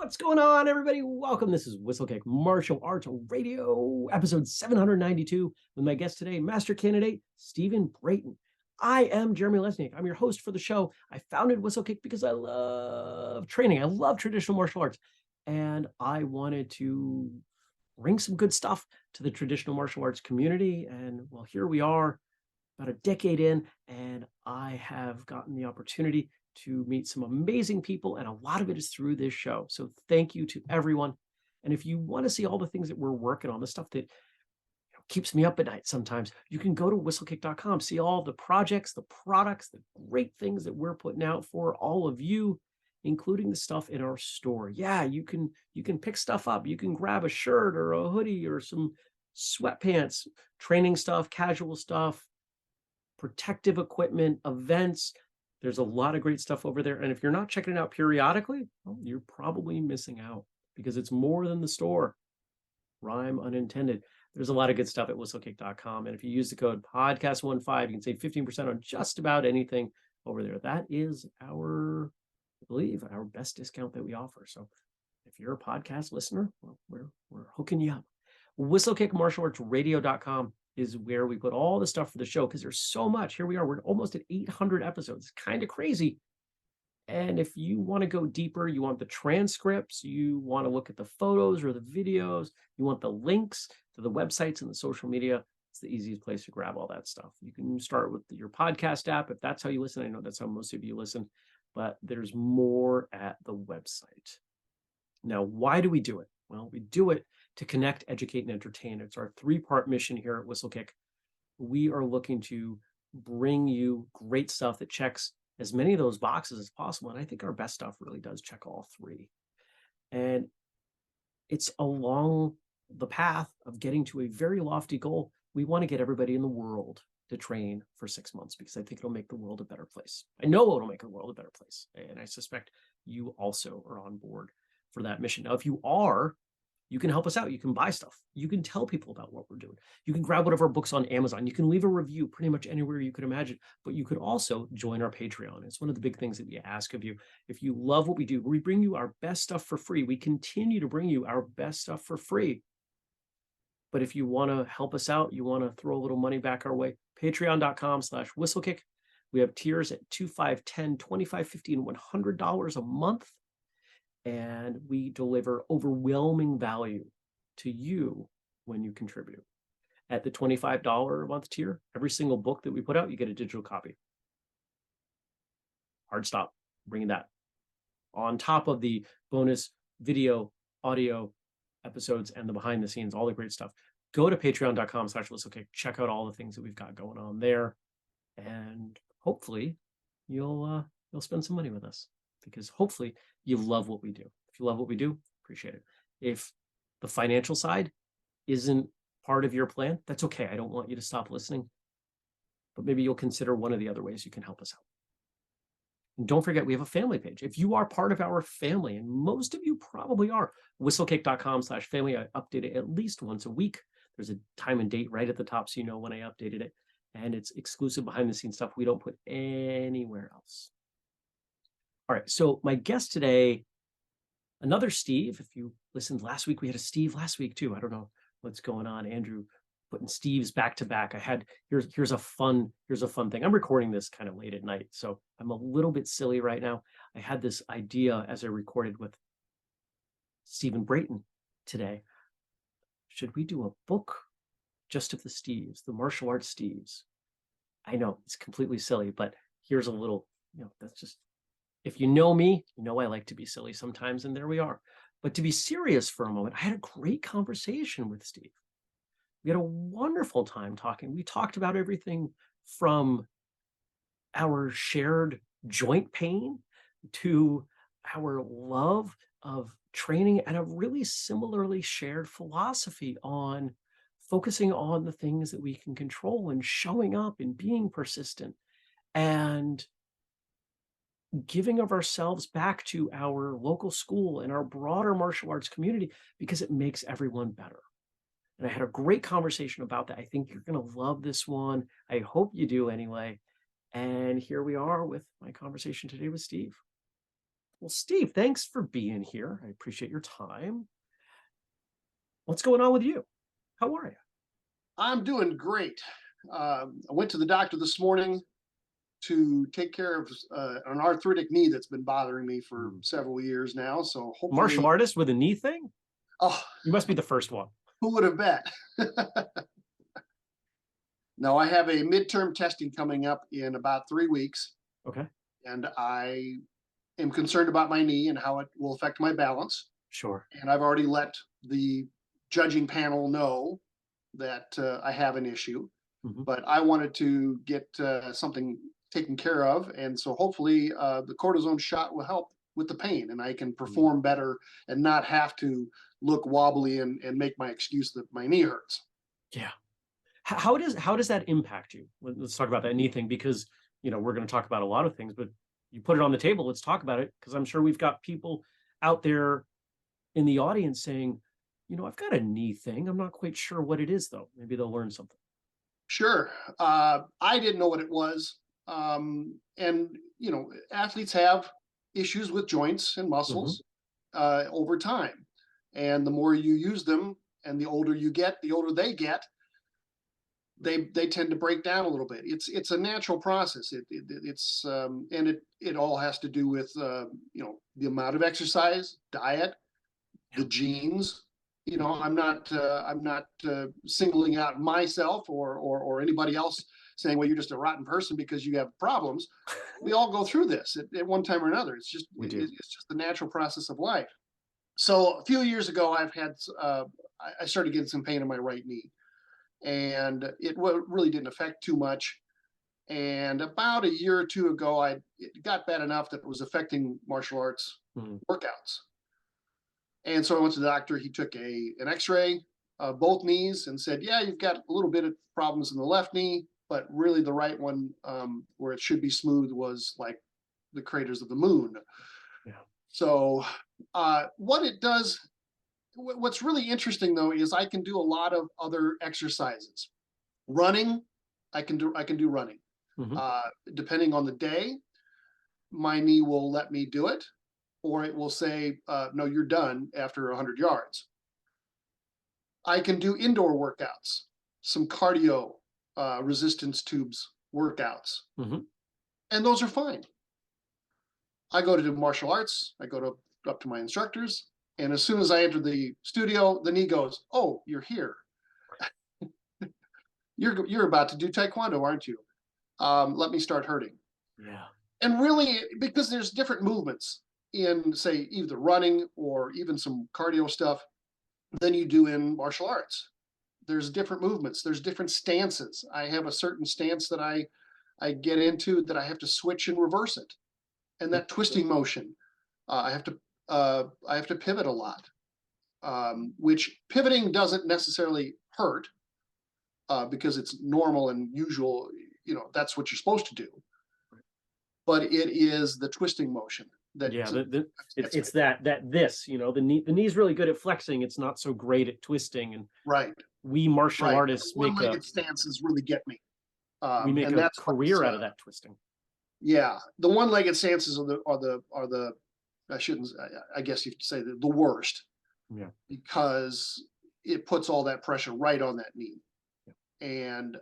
What's going on, everybody? Welcome. This is Whistlekick Martial Arts Radio, episode 792, with my guest today, Master Candidate Stephen Brayton. I am Jeremy Lesniak. I'm your host for the show. I founded Whistlekick because I love training. I love traditional martial arts, and I wanted to bring some good stuff to the traditional martial arts community. And well, here we are, about a decade in, and I have gotten the opportunity to meet some amazing people, and a lot of it is through this show. So thank you to everyone. And if you want to see all the things that we're working on, the stuff that keeps me up at night sometimes, you can go to whistlekick.com, see all the projects, the products, the great things that we're putting out for all of you, including the stuff in our store. Yeah, you can pick stuff up. You can grab a shirt or a hoodie or some sweatpants, training stuff, casual stuff, protective equipment, events. There's a lot of great stuff over there. And if you're not checking it out periodically, well, you're probably missing out because it's more than the store. Rhyme unintended. There's a lot of good stuff at whistlekick.com. And if you use the code podcast15, you can save 15% on just about anything over there. That is I believe, our best discount that we offer. So if you're a podcast listener, well, we're hooking you up. whistlekickmartialartsradio.com is where we put all the stuff for the show, because there's so much. Here we are, we're almost at 800 episodes. It's kind of crazy. And if you want to go deeper, you want the transcripts, you want to look at the photos or the videos, you want the links to the websites and the social media, it's the easiest place to grab all that stuff. You can start with your podcast app if that's how you listen. I know that's how most of you listen, but there's more at the website. Now, why do we do it? Well, we do it to connect, educate, and entertain. It's our three-part mission here at Whistlekick. We are looking to bring you great stuff that checks as many of those boxes as possible. And I think our best stuff really does check all three. And it's along the path of getting to a very lofty goal. We want to get everybody in the world to train for 6 months, because I think it'll make the world a better place. I know it'll make the world a better place. And I suspect you also are on board for that mission. Now, if you are, you can help us out. You can buy stuff. You can tell people about what we're doing. You can grab one of our books on Amazon. You can leave a review pretty much anywhere you could imagine, but you could also join our Patreon. It's one of the big things that we ask of you. If you love what we do, we bring you our best stuff for free. We continue to bring you our best stuff for free. But if you want to help us out, you want to throw a little money back our way, patreon.com/whistlekick. We have tiers at $2, $5, $10, $25, $50, and $100 a month. And we deliver overwhelming value to you when you contribute. At the $25 a month tier, every single book that we put out, you get a digital copy. Hard stop, bringing that. On top of the bonus video, audio episodes, and the behind the scenes, all the great stuff. Go to patreon.com/whistlekick. Check out all the things that we've got going on there. And hopefully you'll spend some money with us, because hopefully you love what we do. If you love what we do, appreciate it. If the financial side isn't part of your plan, that's okay. I don't want you to stop listening, but maybe you'll consider one of the other ways you can help us out. And don't forget, we have a family page. If you are part of our family, and most of you probably are, whistlekick.com/family. I update it at least once a week. There's a time and date right at the top, so you know when I updated it. And it's exclusive behind the scenes stuff we don't put anywhere else. All right, so my guest today, another Steve. If you listened last week, we had a Steve last week too. I don't know what's going on, Andrew, putting Steves back to back. Here's a fun thing. I'm recording this kind of late at night, so I'm a little bit silly right now. I had this idea as I recorded with Stephen Brayton today. Should we do a book just of the Steves, the martial arts Steves? I know it's completely silly, but here's a little, that's just, if you know me, you know I like to be silly sometimes, and there we are. But to be serious for a moment, I had a great conversation with Steve. We had a wonderful time talking. We talked about everything from our shared joint pain to our love of training, and a really similarly shared philosophy on focusing on the things that we can control and showing up and being persistent and giving of ourselves back to our local school and our broader martial arts community, because it makes everyone better. And I had a great conversation about that. I think you're going to love this one. I hope you do anyway. And here we are with my conversation today with Steve. Well, Steve, thanks for being here. I appreciate your time. What's going on with you? How are you? I'm doing great. I went to the doctor this morning to take care of an arthritic knee that's been bothering me for several years now. So Martial hopefully, artist with a knee thing? oh, You must be the first one. who would have bet? No, I have a midterm testing coming up in about 3 weeks, Okay, and I am concerned about my knee and how it will affect my balance. sure. And I've already let the judging panel know that I have an issue. Mhm. But I wanted to get something taken care of, and so hopefully the cortisone shot will help with the pain, and I can perform better and not have to look wobbly and make my excuse that my knee hurts. Yeah. How does that impact you? Let's talk about that knee thing because we're going to talk about a lot of things, but you put it on the table. Let's talk about it because I'm sure we've got people out there in the audience saying, I've got a knee thing. I'm not quite sure what it is though. Maybe they'll learn something. Sure, I didn't know what it was, and athletes have issues with joints and Hmm. muscles over time, and the more you use them, and the older you get, the older they get, they tend to break down a little bit. It's a natural process. It's and it all has to do with the amount of exercise, diet, the genes. I'm not singling out myself or anybody else saying, well, you're just a rotten person because you have problems. We all go through this at one time or another. We do. It's just the natural process of life. So a few years ago, I started getting some pain in my right knee, and it really didn't affect too much. And about a year or two ago, it got bad enough that it was affecting martial arts Mhm. workouts. And so I went to the doctor. He took an X-ray of both knees and said, "Yeah, you've got a little bit of problems in the left knee, but really the right one, where it should be smooth, was like the craters of the moon." Yeah. So, what it does, what's really interesting though, is I can do a lot of other exercises. Running, I can do running. Hmm. Uh, Depending on the day, my knee will let me do it, or it will say, "No, you're done after 100 yards." I can do indoor workouts, some cardio, resistance tubes workouts, Hmm. and those are fine. I go to do martial arts. I go up to my instructors, and as soon as I enter the studio, the knee goes, "Oh, you're here. You're about to do taekwondo, aren't you? Let me start hurting." Yeah. And really, because there's different movements in, say, either running or even some cardio stuff than you do in martial arts. There's different movements. There's different stances. I have a certain stance that I get into that I have to switch and reverse it, and that twisting motion, I have to pivot a lot, which pivoting doesn't necessarily hurt because it's normal and usual. That's what you're supposed to do. But it is the twisting motion that Yeah, gets me. it's the knee's really good at flexing. It's not so great at twisting, and Right, we martial right. artists One-legged stances really get me, we make and a that's what's career out of that twisting. yeah. The one-legged stances are the I shouldn't. I guess you could say the worst, Yeah. because it puts all that pressure right on that knee. Yeah. And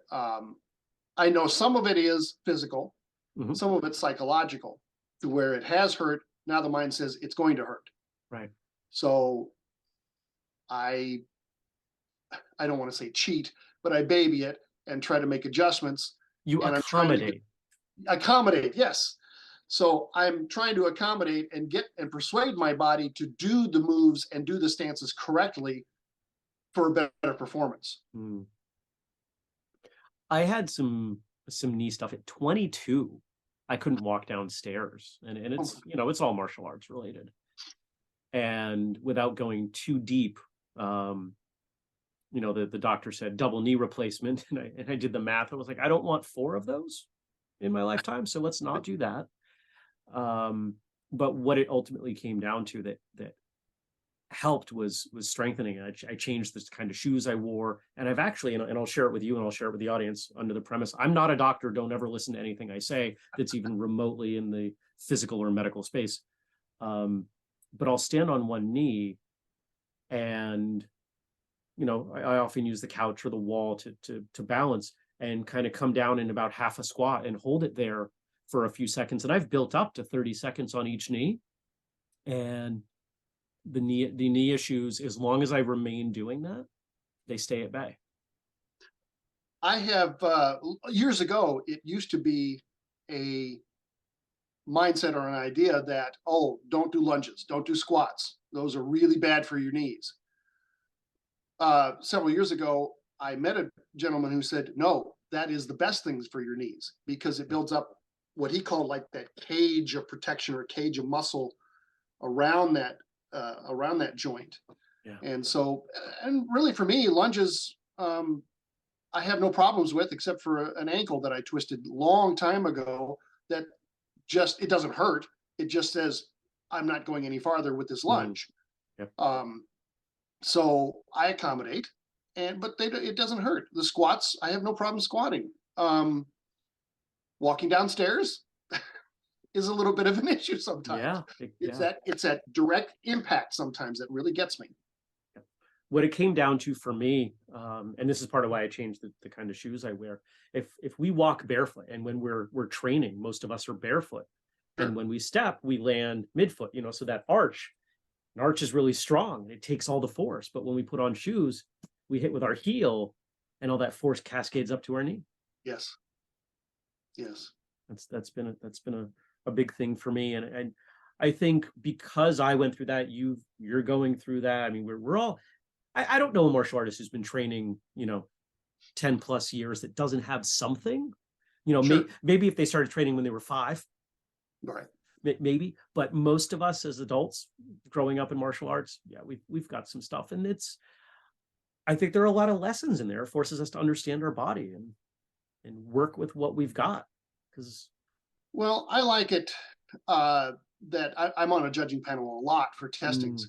I know some of it is physical, Hmm. some of it's psychological, to where it has hurt. Now the mind says it's going to hurt. Right. So I I don't want to say cheat, but I baby it and try to make adjustments. You And I'm trying to get accommodate. accommodate. Yes. So I'm trying to accommodate and get and persuade my body to do the moves and do the stances correctly for a better performance. Mm. I had some knee stuff at 22. I couldn't walk downstairs, and it's all martial arts related. And without going too deep, the doctor said double knee replacement, and I did the math. I was like, I don't want four of those in my lifetime, so let's not do that. Um, but what it ultimately came down to that helped was strengthening. I changed the kind of shoes I wore, and I've actually, and I'll share it with you, and I'll share it with the audience under the premise: I'm not a doctor. Don't ever listen to anything I say that's even remotely in the physical or medical space. But I'll stand on one knee, and I often use the couch or the wall to balance, and kind of come down in about half a squat and hold it there for a few seconds. And I've built up to 30 seconds on each knee. And the knee issues, as long as I remain doing that, they stay at bay. I have years ago, it used to be a mindset or an idea that, oh, don't do lunges, don't do squats. Those are really bad for your knees. Several years ago, I met a gentleman who said, no, that is the best things for your knees, because it builds up what he called like that cage of protection or cage of muscle around that joint. Yeah. And so, and really for me, lunges, I have no problems with, except for an ankle that I twisted long time ago that just, it doesn't hurt. It just says, I'm not going any farther with this lunge. Yep. So I accommodate, but it doesn't hurt. The squats, I have no problem squatting. Walking downstairs is a little bit of an issue sometimes. Yeah. It's that direct impact sometimes that really gets me. What it came down to for me, and this is part of why I changed the kind of shoes I wear. If we walk barefoot, and when we're training, most of us are barefoot, Sure. and when we step, we land midfoot. So that an arch is really strong. It takes all the force. But when we put on shoes, we hit with our heel, and all that force cascades up to our knee. Yes. Yes. That's been a big thing for me, and I think because I went through that, you're going through that. I mean, we're all. I don't know a martial artist who's been training 10 plus years that doesn't have something. Sure. Maybe if they started training when they were 5, Right. maybe. But most of us as adults growing up in martial arts, yeah, we've got some stuff, and I think there are a lot of lessons in there. It forces us to understand our body and work with what we've got. Well, I like it that I'm on a judging panel a lot for testings,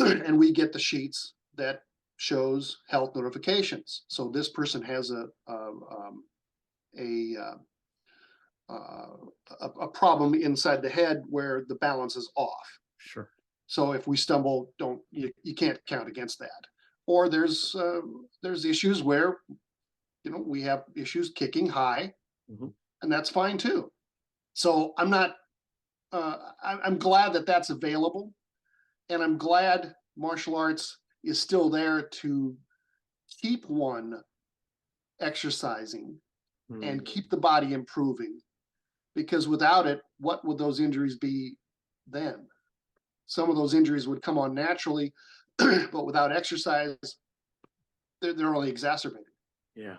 and we get the sheets that shows health notifications. So this person has a problem inside the head where the balance is off. Sure. So if we stumble, you can't count against that. Or there's issues where we have issues kicking high, and that's fine too. So I'm not. I'm glad that that's available, and I'm glad martial arts is still there to keep one exercising and keep the body improving, because without it, what would those injuries be then? Some of those injuries would come on naturally, but without exercise, they're only exacerbated. Yeah.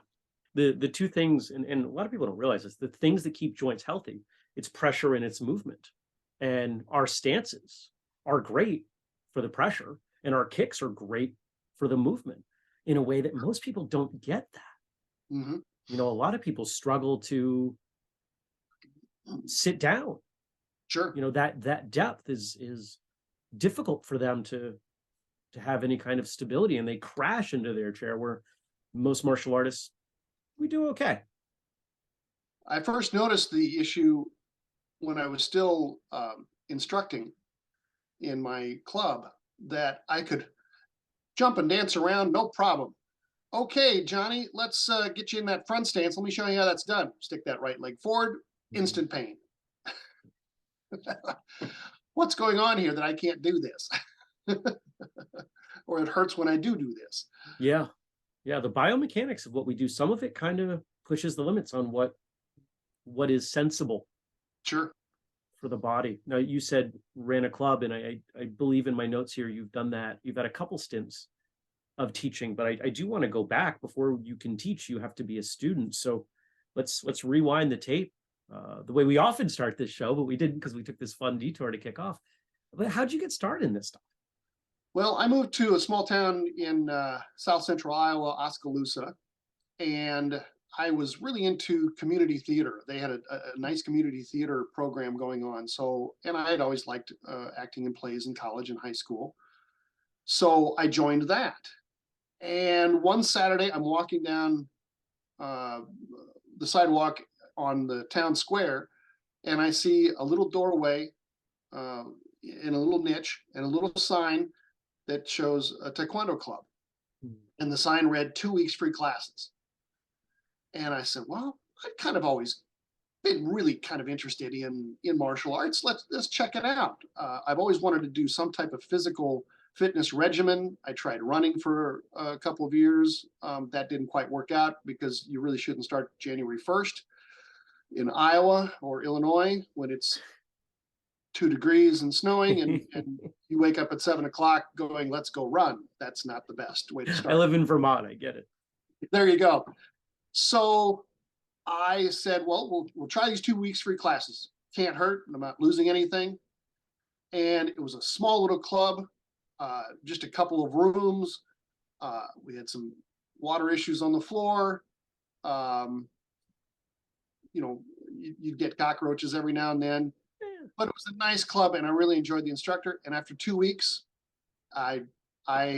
The two things, and a lot of people don't realize this, the things that keep joints healthy, it's pressure and it's movement. And our stances are great for the pressure, and our kicks are great for the movement, in a way that most people don't get that. A lot of people struggle to sit down. Sure. That depth is difficult for them to have any kind of stability, and they crash into their chair, where most martial artists, we do okay. I first noticed the issue when I was still instructing in my club, that I could jump and dance around, no problem. Okay, Johnny, let's get you in that front stance. Let me show you how that's done. Stick that right leg forward, instant pain. What's going on here that I can't do this? Or it hurts when I do this. Yeah. The biomechanics of what we do, some of it kind of pushes the limits on what is sensible. Sure. For the body. Now, you said ran a club, and I believe in my notes here you've done that. You've had a couple stints of teaching, but I do want to go back. Before you can teach, you have to be a student. So let's rewind the tape, the way we often start this show, but we didn't, because we took this fun detour to kick off. But how'd you get started in this stuff? Well, I moved to a small town in South Central Iowa, Oskaloosa, and I was really into community theater. They had a nice community theater program going on. So, and I had always liked acting in plays in college and high school. So I joined that. And one Saturday, I'm walking down the sidewalk on the town square, and I see a little doorway in a little niche and a little sign that shows a taekwondo club. Mm. And the sign read 2 weeks free classes. And I said, well, I've kind of always been really kind of interested in martial arts. Let's check it out. I've always wanted to do some type of physical fitness regimen. I tried running for a couple of years. That didn't quite work out because you really shouldn't start January 1st in Iowa or Illinois when it's 2 degrees and snowing, and you wake up at 7 o'clock going, let's go run. That's not the best way to I start. live in Vermont. I get it. There you go. So I said, well, we'll try these 2 weeks free classes. Can't hurt. I'm not losing anything. And it was a small little club, just a couple of rooms. We had some water issues on the floor. You know, you get cockroaches every now and then, but it was a nice club, and I really enjoyed the instructor. And after 2 weeks, I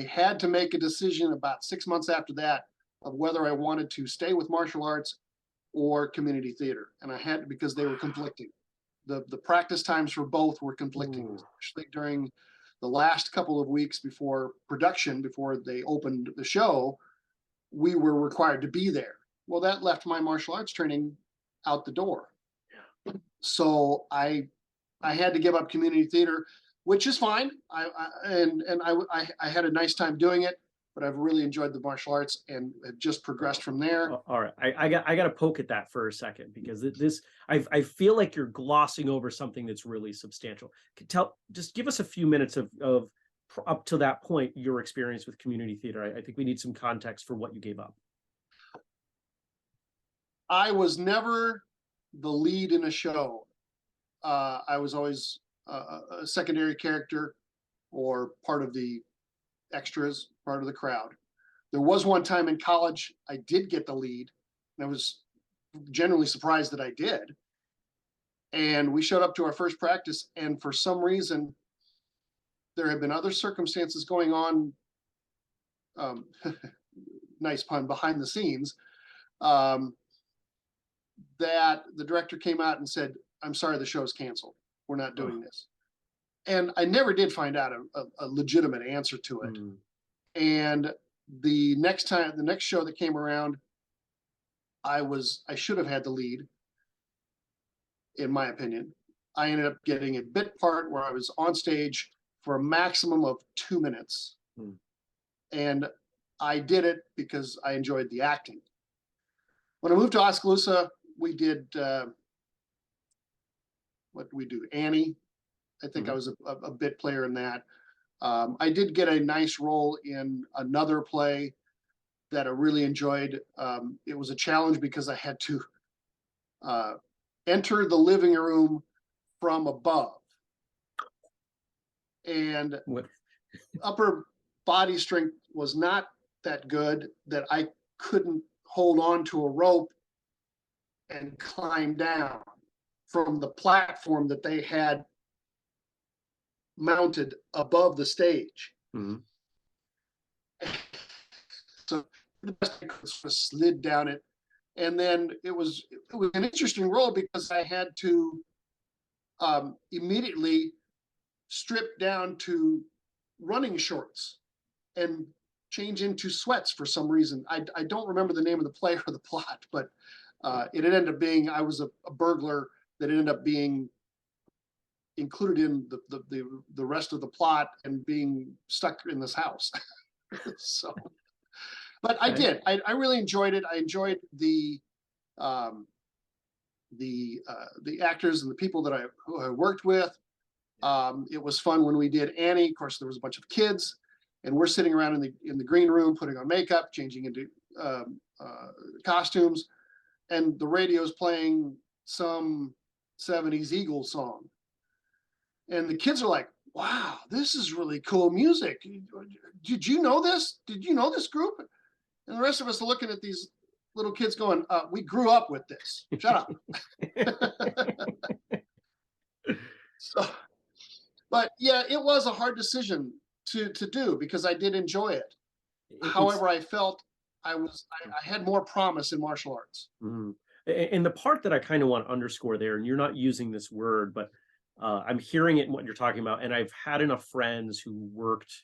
had to make a decision about 6 months after that of whether I wanted to stay with martial arts or community theater, and I had to, because they were conflicting. The practice times for both were conflicting, especially during the last couple of weeks before production, before they opened the show. We were required to be there. Well, that left my martial arts training out the door. So I had to give up community theater, which is fine. I had a nice time doing it, but I've really enjoyed the martial arts and have just progressed from there. All right, I got to poke at that for a second, because this I feel like you're glossing over something that's really substantial. Just give us a few minutes of up to that point, your experience with community theater. I think we need some context for what you gave up. I was never the lead in a show. I was always a secondary character or part of the extras, part of the crowd. There was one time in college I did get the lead, and I was generally surprised that I did. And we showed up to our first practice, and for some reason, there had been other circumstances going on, nice pun, behind the scenes, that the director came out and said, I'm sorry, the show's canceled. We're not doing this. And I never did find out a legitimate answer to it. And the next show that came around, I should have had the lead, in my opinion. I ended up getting a bit part where I was on stage for a maximum of 2 minutes. And I did it because I enjoyed the acting. When I moved to Oskaloosa, we did, what did we do? Annie. I think I was a bit player in that. I did get a nice role in another play that I really enjoyed. It was a challenge because I had to enter the living room from above. And upper body strength was not that good, that I couldn't hold on to a rope and climb down from the platform that they had mounted above the stage. So the best I could slid down it. And then it was an interesting role because I had to immediately strip down to running shorts and change into sweats for some reason. I don't remember the name of the play or the plot, but it ended up being, I was a burglar that ended up being included in the rest of the plot and being stuck in this house. So, but I did. I really enjoyed it. I enjoyed the actors and the people that who I worked with. It was fun when we did Annie. Of course, there was a bunch of kids, and we're sitting around in the green room, putting on makeup, changing into costumes, and the radio's playing some 70s Eagles song. And the kids are like, wow, this is really cool music. Did you know this? Did you know this group? And the rest of us are looking at these little kids going, we grew up with this. Shut up. So, but yeah, it was a hard decision to do because I did enjoy it. However, I felt I had more promise in martial arts. And the part that I kind of want to underscore there, and you're not using this word, but I'm hearing it in what you're talking about, and I've had enough friends who worked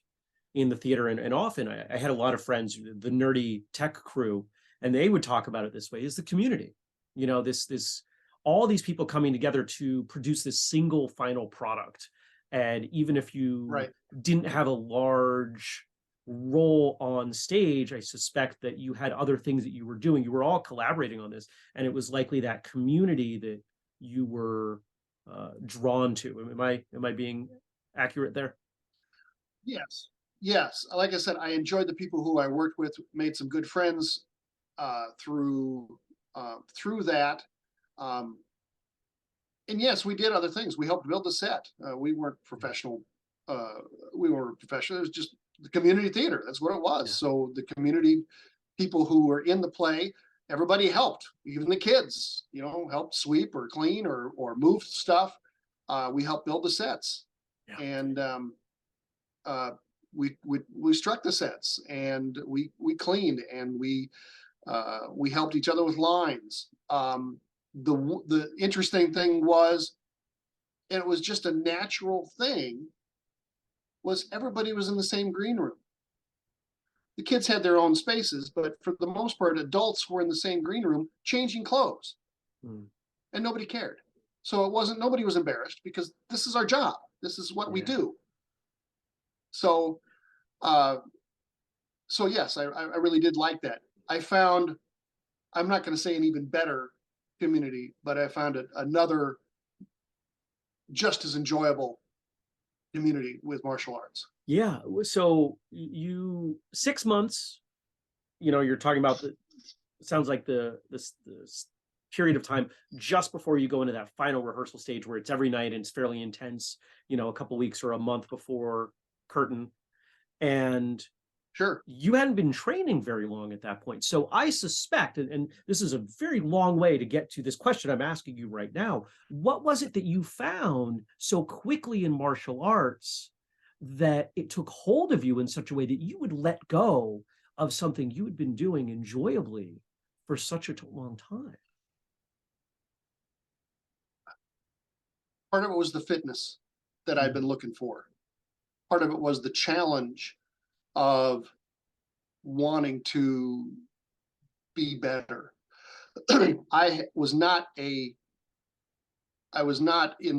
in the theater, and often I had a lot of friends, the nerdy tech crew, and they would talk about it this way: is the community, this all these people coming together to produce this single final product. And even if you Right. didn't have a large role on stage, I suspect that you had other things that you were doing. You were all collaborating on this, and it was likely that community that you were drawn to. Am I being accurate there? Yes. Yes. Like I said, I enjoyed the people who I worked with, made some good friends through that. Um, and yes, we did other things. We helped build the set. We weren't professional. We weren't professional. It was just the community theater. That's what it was. Yeah. So the community people who were in the play, everybody helped, even the kids. Helped sweep or clean or move stuff. We helped build the sets, Yeah. and uh, we struck the sets, and we cleaned, and we helped each other with lines. The interesting thing was, and it was just a natural thing, was everybody was in the same green room. The kids had their own spaces, but for the most part, adults were in the same green room changing clothes, Mm. and nobody cared. So nobody was embarrassed, because this is our job. This is what we Yeah. do. So, uh, so yes, I really did like that. I found, I'm not going to say an even better community, but I found another just as enjoyable community with martial arts. Yeah. So 6 months, you're talking about it sounds like this period of time just before you go into that final rehearsal stage where it's every night and it's fairly intense, a couple weeks or a month before curtain. And Sure. you hadn't been training very long at that point. So I suspect, and this is a very long way to get to this question I'm asking you right now, what was it that you found so quickly in martial arts that it took hold of you in such a way that you would let go of something you had been doing enjoyably for such a long time? Part of it was the fitness that I'd Mm. been looking for. Part of it was the challenge of wanting to be better. I was not in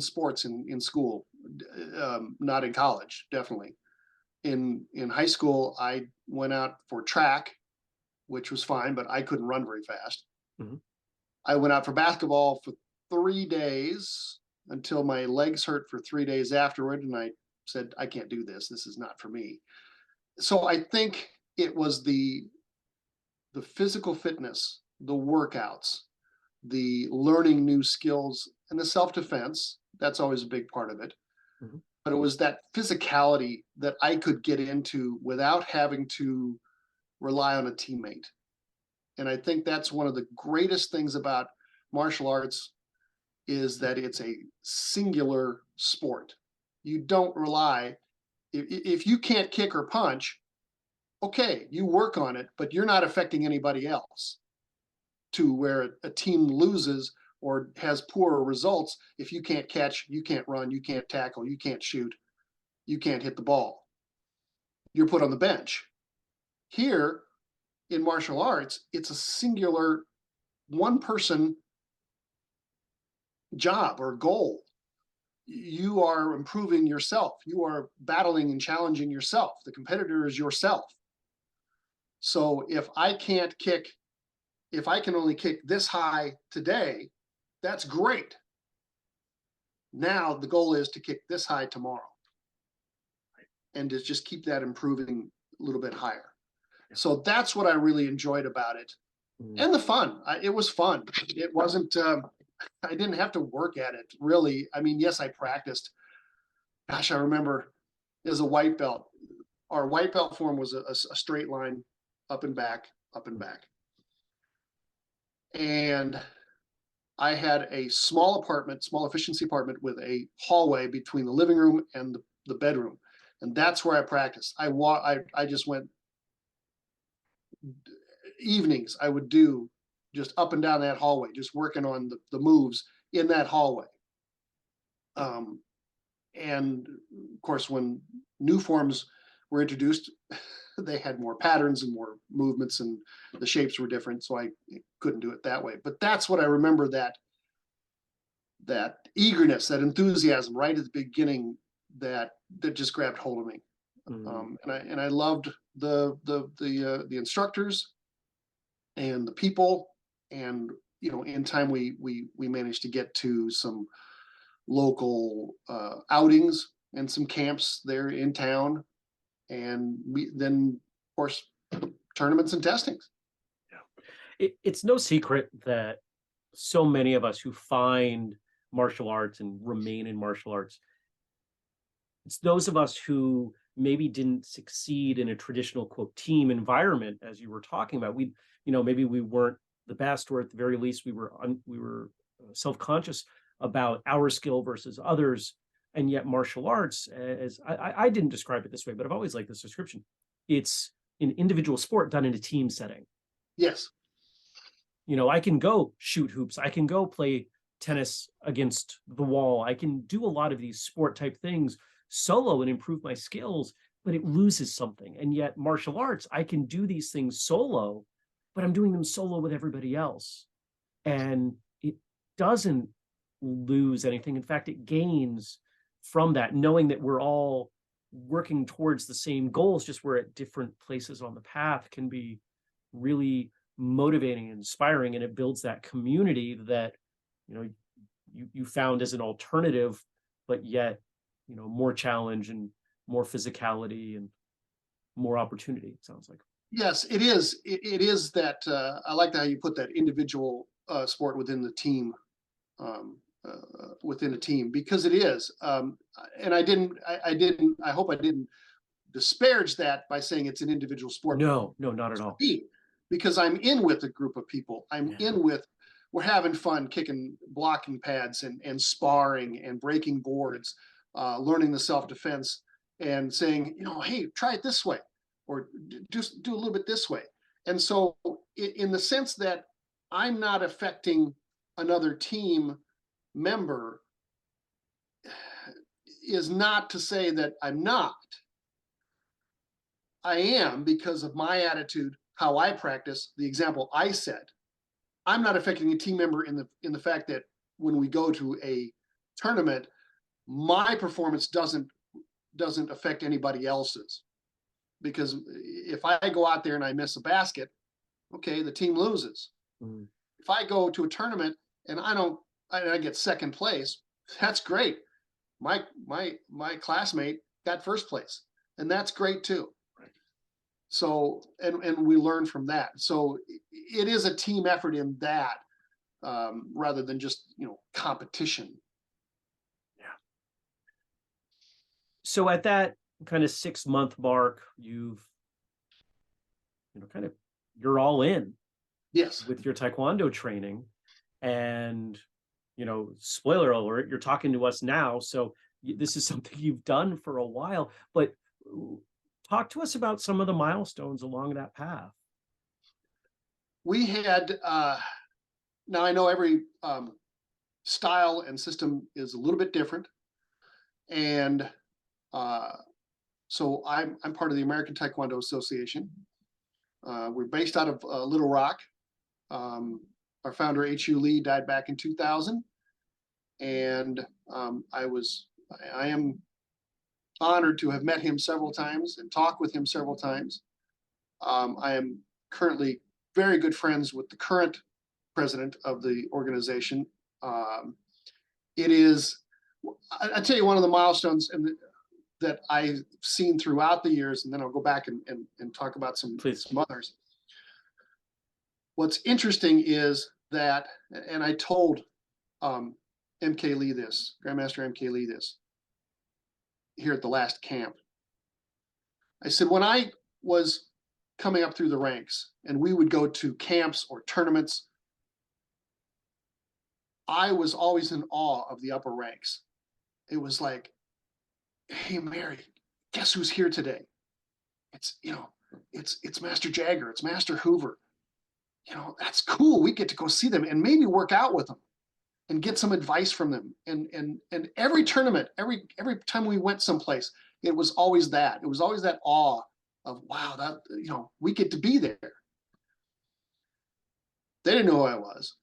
sports in school, not in college, definitely. In high school, I went out for track, which was fine, but I couldn't run very fast. Mhm. I went out for basketball for 3 days until my legs hurt for 3 days afterward, and I said, I can't do this. This is not for me. So I think it was the physical fitness, the workouts, the learning new skills, and the self-defense. That's always a big part of it. Mhm. But it was that physicality that I could get into without having to rely on a teammate. And I think that's one of the greatest things about martial arts, is that it's a singular sport. You don't rely, if you can't kick or punch, okay, you work on it, but you're not affecting anybody else. To where a team loses or has poorer results if you can't catch, you can't run, you can't tackle, you can't shoot, you can't hit the ball. You're put on the bench. Here in martial arts, it's a singular one person job or goal. You are improving yourself. You are battling and challenging yourself. The competitor is yourself. So if I can't kick, if I can only kick this high today, that's great. Now the goal is to kick this high tomorrow, and to just keep that improving a little bit higher. So that's what I really enjoyed about it. Mm. And the fun. It was fun. It wasn't, I didn't have to work at it really. I mean, yes, I practiced. Gosh, I remember as a white belt, our white belt form was a straight line, up and back, up and back. And I had a small apartment, small efficiency apartment with a hallway between the living room and the bedroom. And that's where I practiced. I just went, evenings I would do just up and down that hallway, just working on the moves in that hallway. Um, and of course, when new forms were introduced, they had more patterns and more movements, and the shapes were different. So I couldn't do it that way. But that's what I remember, that eagerness, that enthusiasm right at the beginning, that just grabbed hold of me. And I loved the instructors and the people, and in time we managed to get to some local outings and some camps there in town, and then of course tournaments and testings. It's no secret that so many of us who find martial arts and remain in martial arts, it's those of us who maybe didn't succeed in a traditional quote team environment, as you were talking about. Maybe we weren't the best, or at the very least we were self-conscious about our skill versus others. And yet martial arts, as I didn't describe it this way, but I've always liked this description, it's an individual sport done in a team setting. Yes. I can go shoot hoops, I can go play tennis against the wall, I can do a lot of these sport type things solo and improve my skills, but it loses something. And yet martial arts, I can do these things solo, but I'm doing them solo with everybody else, and it doesn't lose anything. In fact, it gains from that, knowing that we're all working towards the same goals, just we're at different places on the path, can be really motivating and inspiring. And it builds that community that you found as an alternative, but yet more challenge and more physicality and more opportunity, it sounds like. Yes, it is. It is that I like how you put that individual sport within the team, within a team, because it is. And I hope I didn't disparage that by saying it's an individual sport. No, not at all. Because I'm in with a group of people. Yeah. We're having fun kicking blocking pads and sparring and breaking boards, learning the self-defense and saying, hey, try it this way, or just do a little bit this way. And so in the sense that I'm not affecting another team member is not to say that I'm not. I am, because of my attitude, how I practice, the example I set. I'm not affecting a team member in the fact that when we go to a tournament, my performance doesn't affect anybody else's. Because if I go out there and I miss a basket, okay, the team loses. If I go to a tournament and I get second place, that's great. My classmate got first place, and that's great too. So, and we learn from that. So it is a team effort in that, rather than just, competition. Yeah. So at that kind of 6-month mark, you're all in. Yes. With your Taekwondo training, and, spoiler alert, you're talking to us now. So this is something you've done for a while, but talk to us about some of the milestones along that path. We had, now I know every style and system is a little bit different. And so I'm part of the American Taekwondo Association. We're based out of Little Rock. Our founder, H.U. Lee, died back in 2000. And I am honored to have met him several times and talked with him several times. I am currently very good friends with the current president of the organization. It is, I tell you, one of the milestones that I've seen throughout the years, and then I'll go back and talk about some others. What's interesting is that, and I told M.K. Lee this, Grandmaster M.K. Lee this, here at the last camp. I said, when I was coming up through the ranks and we would go to camps or tournaments, I was always in awe of the upper ranks. It was like, hey, Mary, guess who's here today? It's Master Jagger, it's Master Hoover. That's cool. We get to go see them and maybe work out with them. and get some advice from them. And every tournament, every time we went someplace, it was always that. It was always that awe of, wow, that, you know, we get to be there. They didn't know who I was.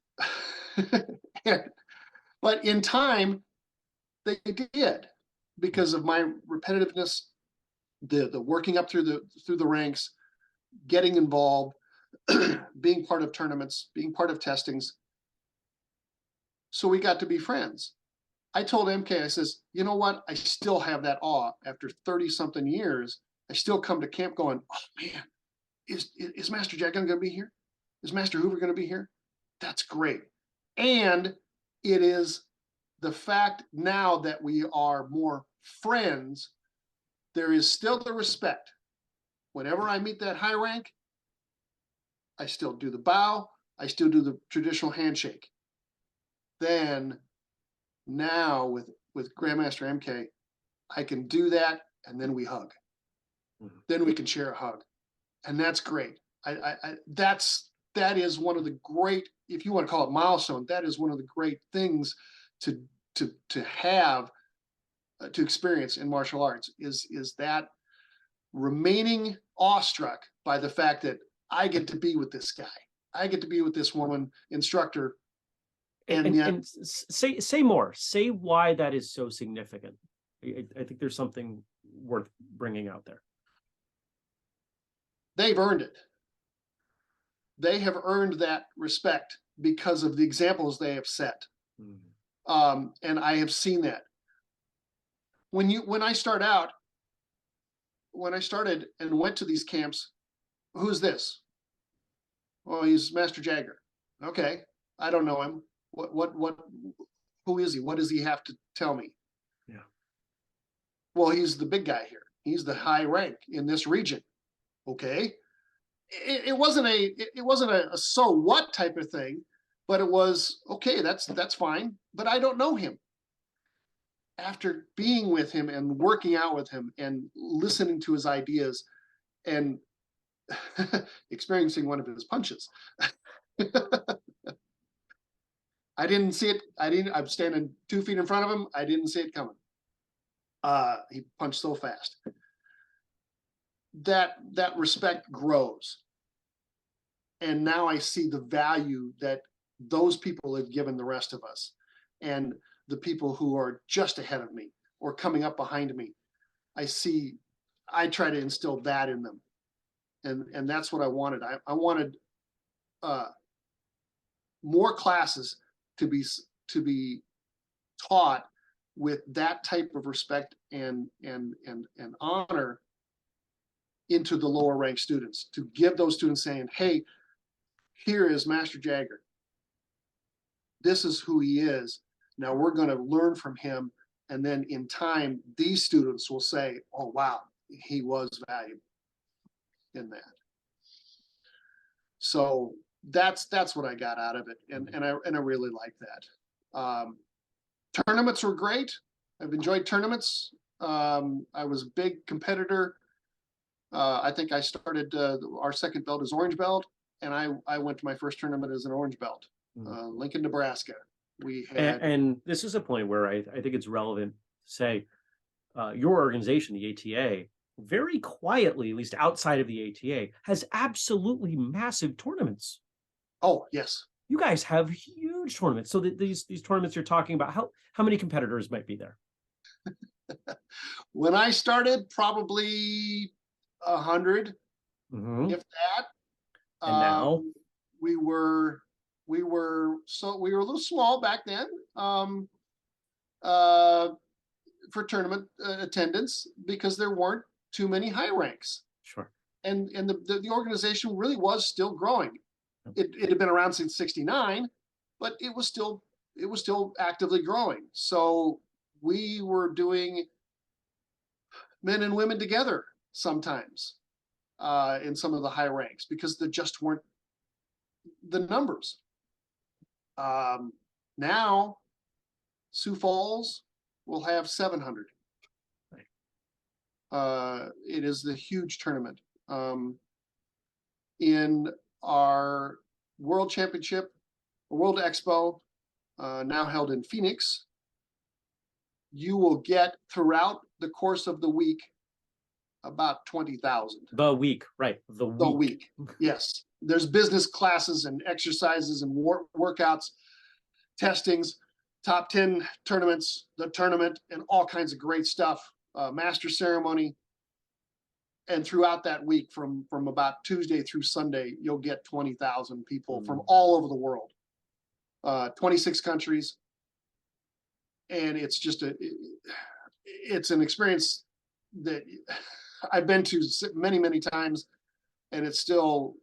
But in time, they did, because of my repetitiveness, the working up through the ranks, getting involved, being part of tournaments, being part of testings. So we got to be friends. I told MK, I says, you know what? I still have that awe after 30 something years. I still come to camp going, oh man, is Master Jack going to be here? Is Master Hoover going to be here? That's great. And it is the fact now that we are more friends, there is still the respect. Whenever I meet that high rank, I still do the bow. I still do the traditional handshake. Then now with Grandmaster MK, I can do that, and then we hug. Then we can share a hug, and that's great. That is one of the great, if you want to call it milestone, that is one of the great things to have to experience in martial arts is that remaining awestruck by the fact that I get to be with this guy, I get to be with this woman instructor, and yet And say more. Say why that is so significant. I think there's something worth bringing out there. they've earned it. They have earned that respect because of the examples they have set. And I have seen that. When I started and went to these camps, who's this? Oh, he's Master Jagger. Okay, I don't know him. What? Who is he? What does he have to tell me? Yeah. Well, he's the big guy here. He's the high rank in this region. Okay. It wasn't a so what type of thing, but it was okay. That's fine. But I don't know him. After being with him and working out with him and listening to his ideas and experiencing one of his punches. I didn't see it. I'm standing 2 feet in front of him. I didn't see it coming. He punched so fast. That respect grows. And now I see the value that those people have given the rest of us. And the people who are just ahead of me or coming up behind me. I try to instill that in them. And that's what I wanted. I wanted more classes to be taught with that type of respect and honor into the lower ranked students, to give those students saying, hey, here is Master Jagger. This is who he is. Now we're going to learn from him. And then in time, these students will say, oh, wow, he was valuable in that. So that's what I got out of it. And I really like that. Tournaments were great. I've enjoyed tournaments. I was a big competitor. I think I started, our second belt is orange belt. And I went to my first tournament as an orange belt, Lincoln, Nebraska. We had, and this is a point where I think it's relevant to say your organization, the ATA, very quietly, at least outside of the ATA, has absolutely massive tournaments. Oh, yes. You guys have huge tournaments. So these tournaments you're talking about, how many competitors might be there? When I started, probably 100, if that. And now we were a little small back then for tournament attendance because there weren't too many high ranks. Sure. And the organization really was still growing. It had been around since '69, but it was still actively growing. So we were doing men and women together sometimes in some of the high ranks because there just weren't the numbers. Now, Sioux Falls will have 700. Right. It is the huge tournament. In our World Championship, World Expo, now held in Phoenix, you will get throughout the course of the week about 20,000. The week, right? The week. Yes. There's business classes and exercises and workouts, testings, top 10 tournaments, the tournament, and all kinds of great stuff. Master ceremony. And throughout that week, from about Tuesday through Sunday, you'll get 20,000 people from all over the world, 26 countries. And it's just it's an experience that I've been to many, many times, and it's still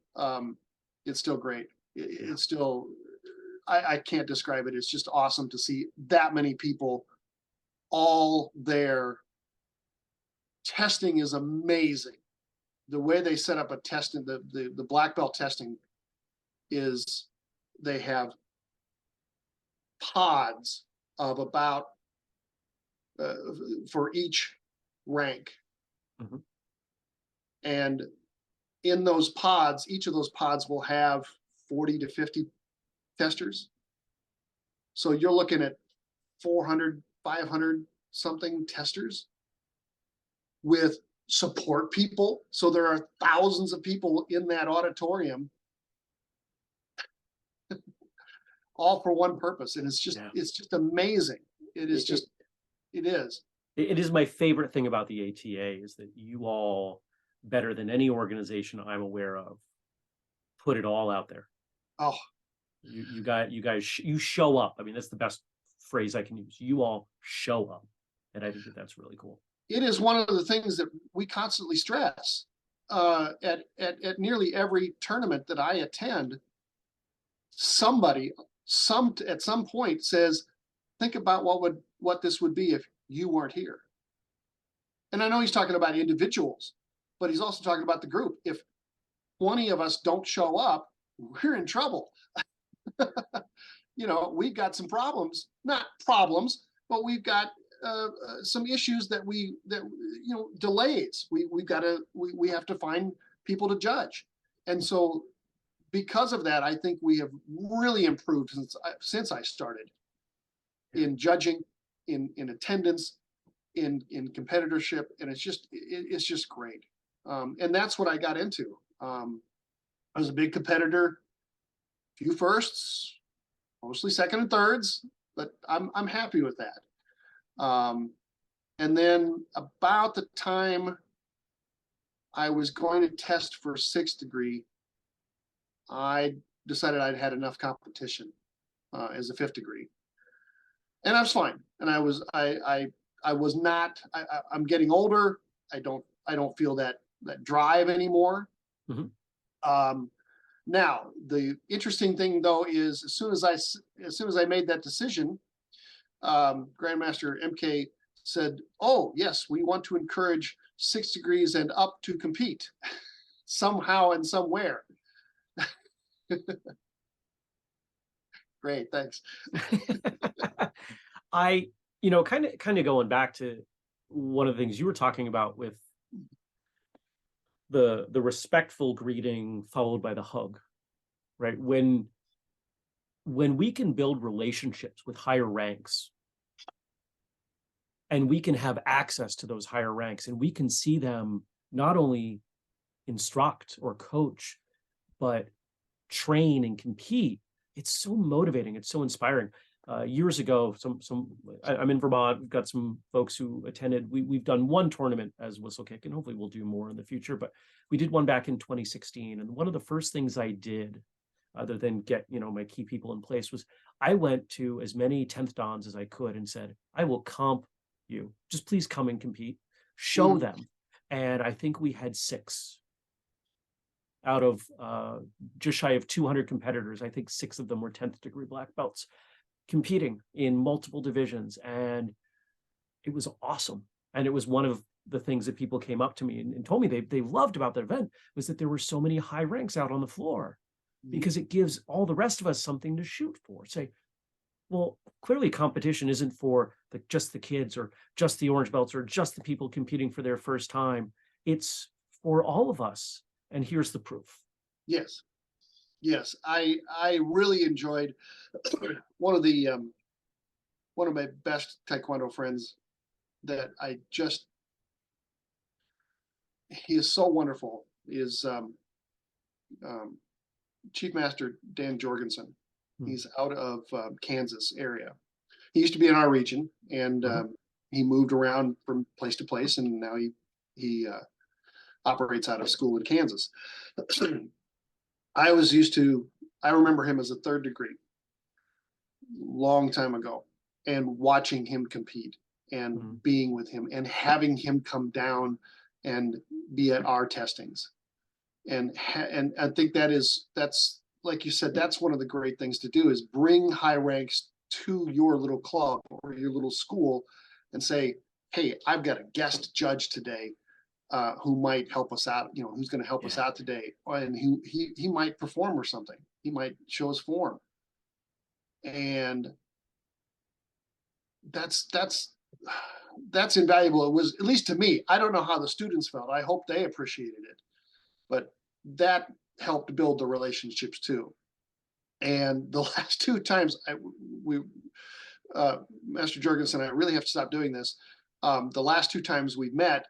great. It's still, I can't describe it. It's just awesome to see that many people all there. Testing is amazing. The way they set up a testing, the black belt testing is they have pods of about for each rank. Mm-hmm. And in those pods, each of those pods will have 40 to 50 testers. So you're looking at 400, 500 something testers with support people. So there are thousands of people in that auditorium, all for one purpose. And it's just amazing. It is. It is my favorite thing about the ATA is that you all, better than any organization I'm aware of, put it all out there. Oh, you guys show up. I mean, that's the best phrase I can use. You all show up, and I think that's really cool. It is one of the things that we constantly stress at nearly every tournament that I attend. Somebody, at some point says, "Think about what this would be if you weren't here." And I know he's talking about individuals, but he's also talking about the group. If 20 of us don't show up, we're in trouble. We've got some problems, not problems, but we've got some issues that delays. We have to find people to judge. And so because of that, I think we have really improved since I started in judging, in attendance, in competitorship, and it's just great. And that's what I got into. I was a big competitor, few firsts, mostly second and thirds, but I'm happy with that. And then about the time I was going to test for 6th degree, I decided I'd had enough competition as a 5th degree, and I was fine. And I was not. I'm getting older. I don't feel that drive anymore. Mm-hmm. Now the interesting thing though is as soon as I made that decision, Grandmaster MK said, "Oh yes, we want to encourage 6 degrees and up to compete somehow and somewhere." Great, thanks. I, kind of going back to one of the things you were talking about with the respectful greeting followed by the hug, right? When we can build relationships with higher ranks, and we can have access to those higher ranks, and we can see them not only instruct or coach, but train and compete, it's so motivating. It's so inspiring. Years ago, I'm in Vermont. We've got some folks who attended. We've done one tournament as whistlekick, and hopefully we'll do more in the future. But we did one back in 2016, and one of the first things I did, other than get my key people in place, was I went to as many 10th Dans as I could and said, "I will comp you. Just please come and compete. Show them." And I think we had 6 out of just shy of 200 competitors. I think 6 of them were 10th degree black belts competing in multiple divisions, and it was awesome. And it was one of the things that people came up to me and told me they loved about the event, was that there were so many high ranks out on the floor, because it gives all the rest of us something to shoot for. Say, well, clearly competition isn't for just the kids or just the orange belts or just the people competing for their first time. It's for all of us. And here's the proof. Yes. Yes, I really enjoyed one of the one of my best Taekwondo friends that I just he is so wonderful is um, Chief Master Dan Jorgensen. Hmm. He's out of Kansas area. He used to be in our region, and Mhm. he moved around from place to place, and now he operates out of school in Kansas. I was used to. I remember him as a third degree, long time ago, and watching him compete and Mhm. being with him and having him come down and be at our testings. And I think that's like you said, that's one of the great things to do is bring high ranks to your little club or your little school and say, hey, I've got a guest judge today who might help us out, who's going to help us Yeah. out today. And he might perform or something. He might show us form. And that's that's invaluable. It was, at least to me. I don't know how the students felt. I hope they appreciated it, but that helped build the relationships too. And the last two times we Master Jorgensen, I really have to stop doing this. The last two times we've met,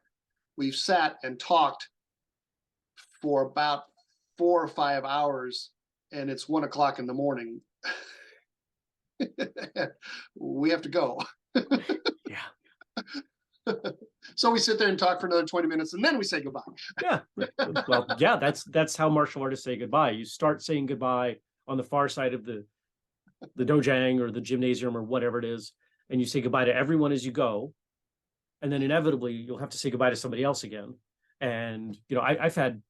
we've sat and talked for about 4 or 5 hours, and it's 1 o'clock in the morning. We have to go. Yeah. So we sit there and talk for another 20 minutes, and then we say goodbye. Yeah. Well, yeah, that's how martial artists say goodbye. You start saying goodbye on the far side of the dojang or the gymnasium or whatever it is, and you say goodbye to everyone as you go, and then inevitably you'll have to say goodbye to somebody else again. And I've had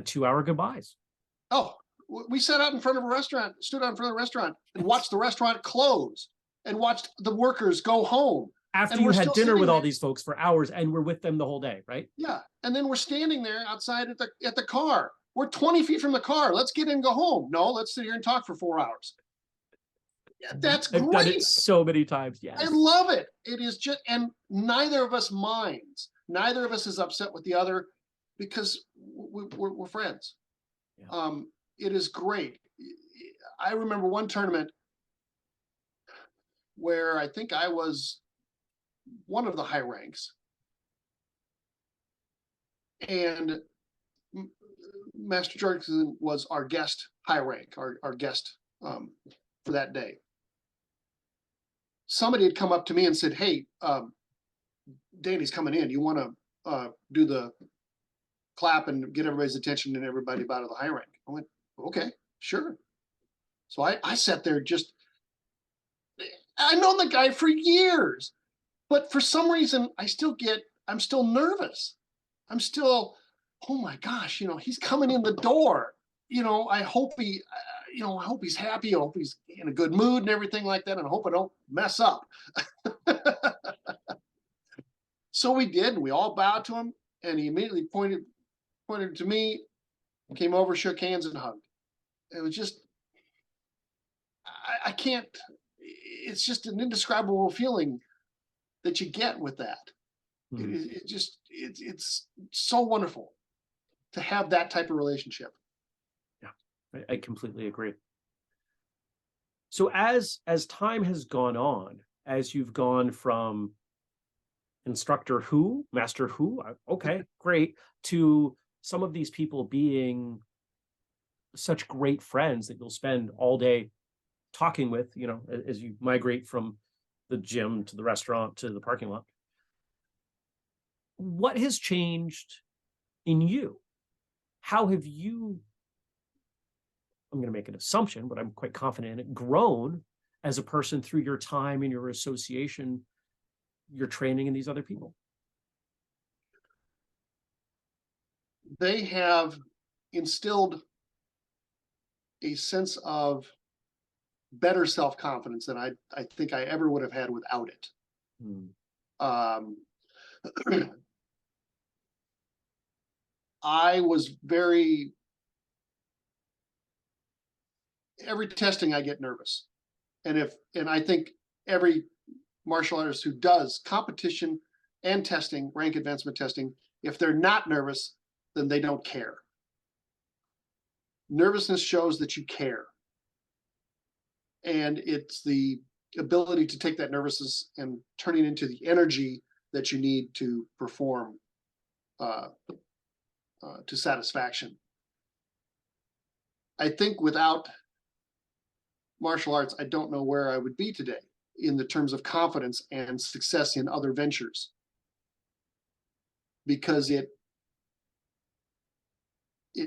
2 hour goodbyes. Oh, we sat out in front of a restaurant, stood out in front of the restaurant, and watched the restaurant close, and watched the workers go home. After And you we're had still dinner sitting with all there. these folks for hours and we're with them the whole day, right? Yeah, and then we're standing there outside at the car. We're 20 feet from the car. Let's get in and go home. No, let's sit here and talk for 4 hours. Yeah, that's I've done it great. so many times. I Yes. love it. It is just, and neither of us minds. Neither of us is upset with the other because we're friends. Yeah. It is great. I remember one tournament where I think I was one of the high ranks, and Master Jorgensen was our guest high rank, our guest for that day. Somebody had come up to me and said, "Hey, Danny's coming in. You want to do the clap and get everybody's attention and everybody out of the high rank?" I went, "Okay, sure." So I sat there just. I know the guy for years, but for some reason I'm still nervous. I'm still, oh my gosh, he's coming in the door. I hope I hope he's happy. I hope he's in a good mood and everything like that. And I hope I don't mess up. So we did, and we all bowed to him, and he immediately pointed to me, came over, shook hands, and hugged. It was just, I can't. It's just an indescribable feeling that you get with that. Mhm. It's so wonderful to have that type of relationship. Yeah. I completely agree. So as time has gone on, as you've gone from instructor who, master who, okay, great, to some of these people being such great friends that you'll spend all day talking with, as you migrate from the gym to the restaurant to the parking lot. What has changed in you? How have you, I'm going to make an assumption, but I'm quite confident in it, grown as a person through your time and your association, your training, and these other people? They have instilled a sense of better self-confidence than I think I ever would have had without it. Hmm. Um, I was every testing I get nervous. And I think every martial artist who does competition and testing, rank advancement testing, if they're not nervous, then they don't care. Nervousness shows that you care. And it's the ability to take that nervousness and turn it into the energy that you need to perform to satisfaction. I think without martial arts, I don't know where I would be today in the terms of confidence and success in other ventures, because it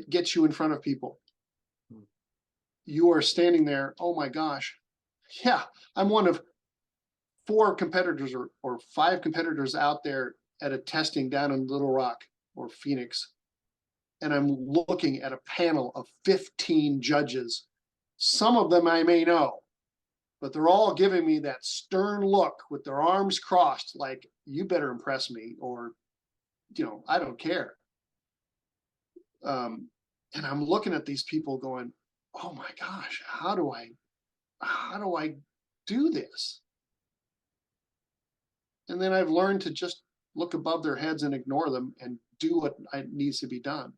gets you in front of people. You are standing there, oh my gosh, yeah, I'm one of 4 competitors or 5 competitors out there at a testing down in Little Rock or Phoenix. And I'm looking at a panel of 15 judges. Some of them I may know, but they're all giving me that stern look with their arms crossed, like, you better impress me, or, I don't care. And I'm looking at these people going, oh my gosh, how do I do this? And then I've learned to just look above their heads and ignore them and do what needs to be done.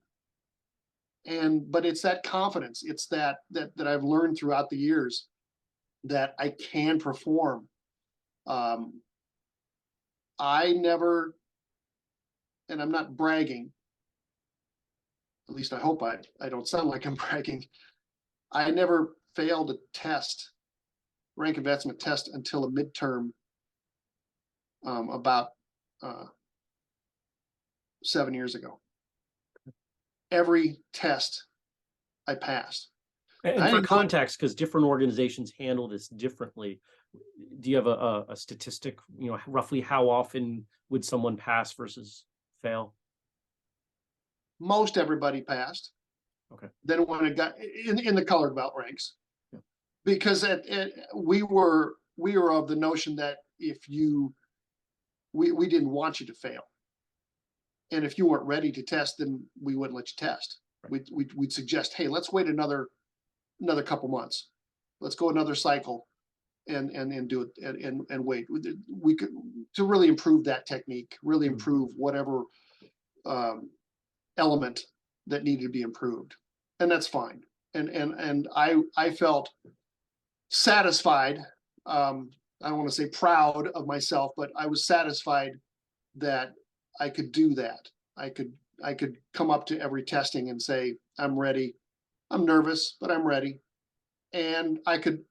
But it's that confidence, it's that I've learned throughout the years that I can perform. I never, and I'm not bragging, at least I hope I don't sound like I'm bragging, I never failed a test, rank advancement test, until a midterm about 7 years ago. Every test I passed. And for context, because different organizations handle this differently, do you have a statistic, roughly how often would someone pass versus fail? Most everybody passed. Okay. Then when it got in the colored belt ranks, yeah. Because we were of the notion that we didn't want you to fail. And if you weren't ready to test, then we wouldn't let you test. Right. We'd suggest, hey, let's wait another couple months. Let's go another cycle and do it and wait. We could, to really improve that technique, really improve whatever element that needed to be improved. And that's fine. And I felt satisfied. I don't want to say proud of myself, but I was satisfied that I could do that. I could come up to every testing and say, I'm ready. I'm nervous, but I'm ready. And I could,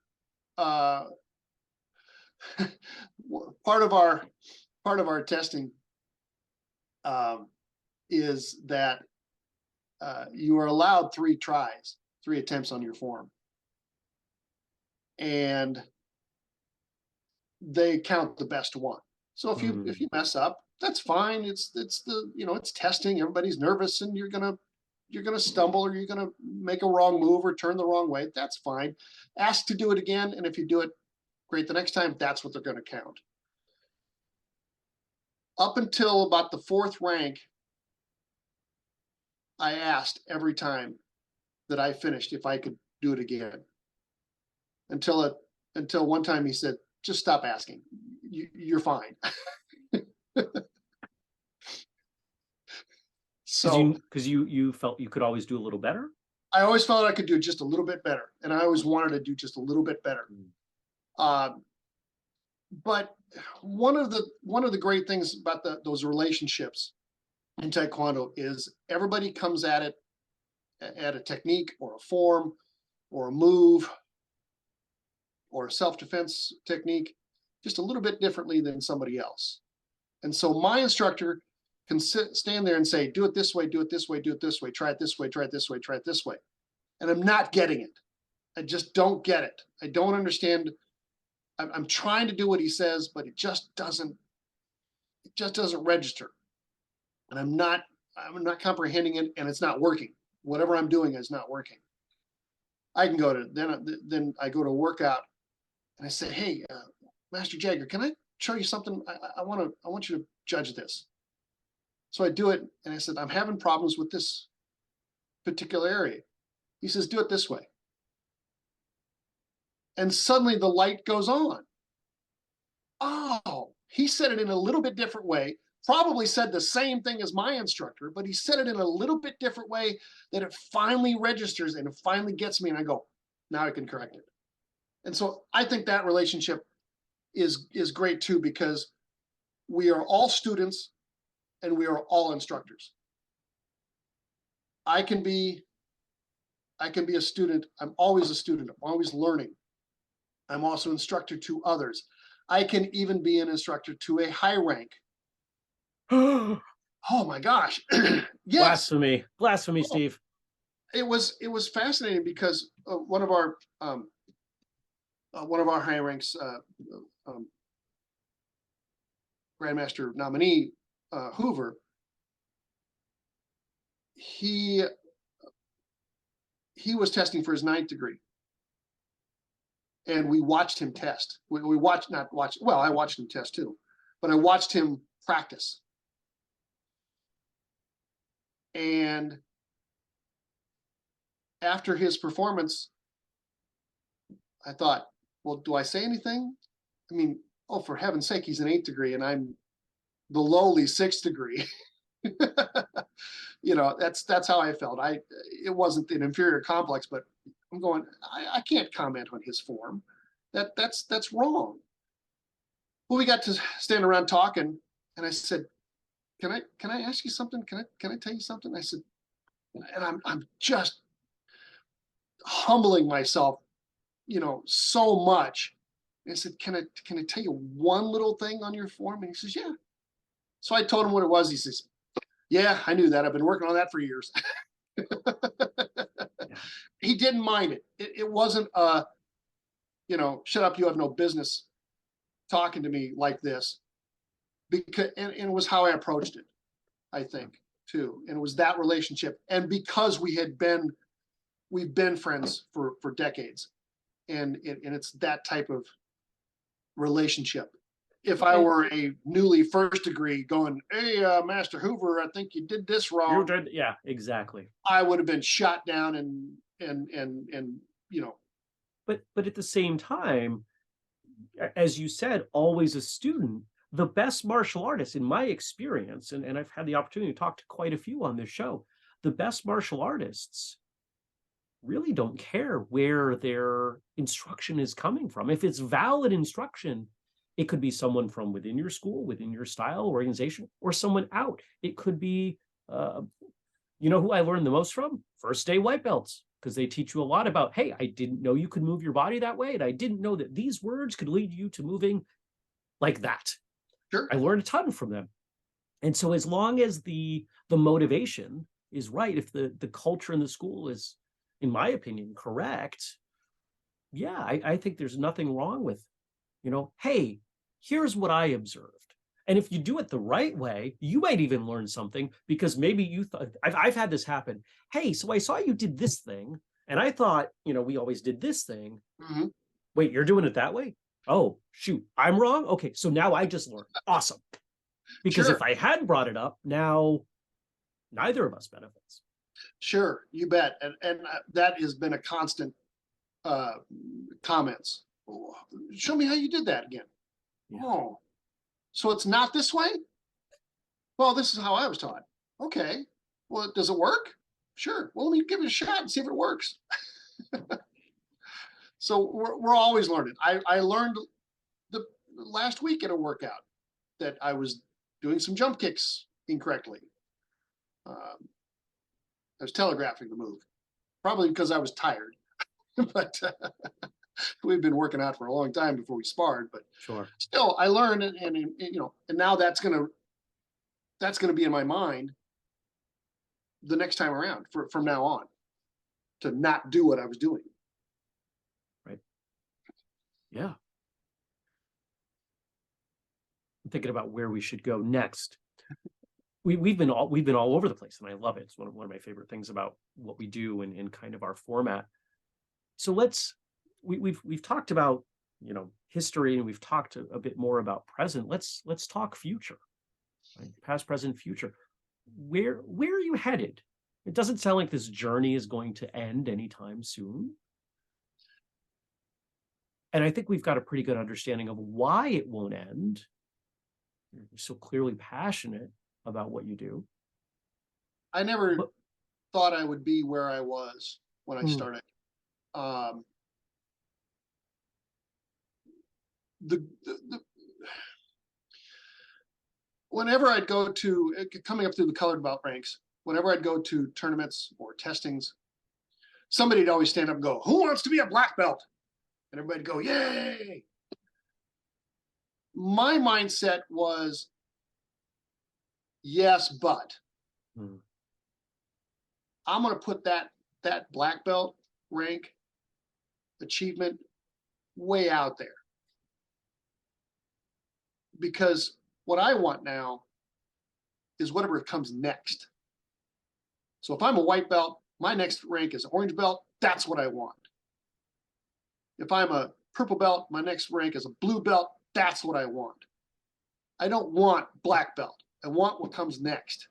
part of our testing is that you are allowed 3 tries, 3 attempts on your form. And they count the best one. So if you mess up, that's fine. It's testing. Everybody's nervous, and you're gonna stumble, or you're gonna make a wrong move or turn the wrong way. That's fine. Ask to do it again, and if you do it great the next time, that's what they're going to count. Up until about the 4th rank, I asked every time that I finished if I could do it again. Until one time he said, just stop asking. You're fine. So, because you felt you could always do a little better? I always felt I could do just a little bit better, and I always wanted to do just a little bit better. But one of the great things about those relationships in Taekwondo is everybody comes at it at a technique or a form or a move or a self-defense technique just a little bit differently than somebody else. And so my instructor can stand there and say, do it this way, do it this way, do it this way, try it this way, try it this way, try it this way. And I'm not getting it. I just don't get it. I don't understand. I'm trying to do what he says, but it just doesn't register. And I'm not comprehending it, and it's not working. Whatever I'm doing is not working. I can go to, then I go to workout, and I say, hey, Master Jagger, can I show you something? I want you to judge this. So I do it, and I said, I'm having problems with this particular area. He says, do it this way. And suddenly the light goes on. Oh, he said it in a little bit different way, probably said the same thing as my instructor, but he said it in a little bit different way that it finally registers and it finally gets me. And I go, now I can correct it. And so I think that relationship is great too, because we are all students and we are all instructors. I can be a student. I'm always a student. I'm always learning. I'm also instructor to others. I can even be an instructor to a high rank. Oh my gosh. Yes. Blasphemy, Steve. It was fascinating because one of our high ranks, Grandmaster nominee, Hoover, he was testing for his 9th degree. And we watched him test. I watched him test too, but I watched him practice. And after his performance, I thought, well, do I say anything? I mean, oh, for heaven's sake, he's an 8th degree and I'm the lowly 6th degree. You know, that's how I felt. It wasn't an inferior complex, but I'm going, I can't comment on his form. That's wrong. Well, we got to stand around talking, and I said, can I ask you something? Can I tell you something? I said, and I'm just humbling myself, you know, so much. And I said, can I tell you one little thing on your form? And he says, yeah. So I told him what it was. He says, yeah, I knew that. I've been working on that for years. He didn't mind it. It wasn't you know, shut up, you have no business talking to me like this. Because and it was how I approached it, I think, too. And it was that relationship. And because we've been friends for decades. And it's that type of relationship. If I were a newly 1st degree going, hey, Master Hoover, I think you did this wrong. Yeah, exactly. I would have been shot down and you know. But at the same time, as you said, always a student. The best martial artists, in my experience, and I've had the opportunity to talk to quite a few on this show, the best martial artists really don't care where their instruction is coming from. If it's valid instruction, it could be someone from within your school, within your style, organization, or someone out. It could be, you know who I learned the most from? First day white belts, because they teach you a lot about, hey, I didn't know you could move your body that way, and I didn't know that these words could lead you to moving like that. Sure. I learned a ton from them. And so as long as the motivation is right, if the culture in the school is, in my opinion, correct, yeah, I think there's nothing wrong with, you know, hey, here's what I observed. And if you do it the right way, you might even learn something, because maybe you thought, I've had this happen. Hey, so I saw you did this thing, and I thought, you know, we always did this thing. Mm-hmm. Wait, you're doing it that way? Oh, shoot, I'm wrong? Okay, so now I just learned. Awesome. Because Sure. if I hadn't brought it up, now neither of us benefits. Sure, you bet. And that has been a constant comments. Oh, show me how you did that again. Yeah. Oh, so it's not this way? Well, this is how I was taught. Okay. Well, does it work? Sure. Well, let me give it a shot and see if it works. So we're always learning. I learned the last week at a workout that I was doing some jump kicks incorrectly. I was telegraphing the move, probably because I was tired. But we've been working out for a long time before we sparred. But sure, still, I learned, and you know, and now that's gonna be in my mind the next time around from now on, to not do what I was doing. Right. Yeah. I'm thinking about where we should go next. We've been all over the place, and I love it. It's one of my favorite things about what we do and kind of our format. So we've talked about, you know, history, and we've talked a bit more about present. Let's talk future, right? Past, present, future. Where are you headed? It doesn't sound like this journey is going to end anytime soon. And I think we've got a pretty good understanding of why it won't end. You're so clearly passionate about what you do. I never But, thought I would be where I was when I mm, started. Um, the whenever I'd go to coming up through the colored belt ranks, whenever I'd go to tournaments or testings, somebody'd always stand up and go, "Who wants to be a black belt?" And everybody'd go, "Yay!" My mindset was, yes, but mm, I'm going to put that black belt rank achievement way out there, because what I want now is whatever comes next. So if I'm a white belt, my next rank is orange belt. That's what I want. If I'm a purple belt, my next rank is a blue belt. That's what I want. I don't want black belt. I want what comes next.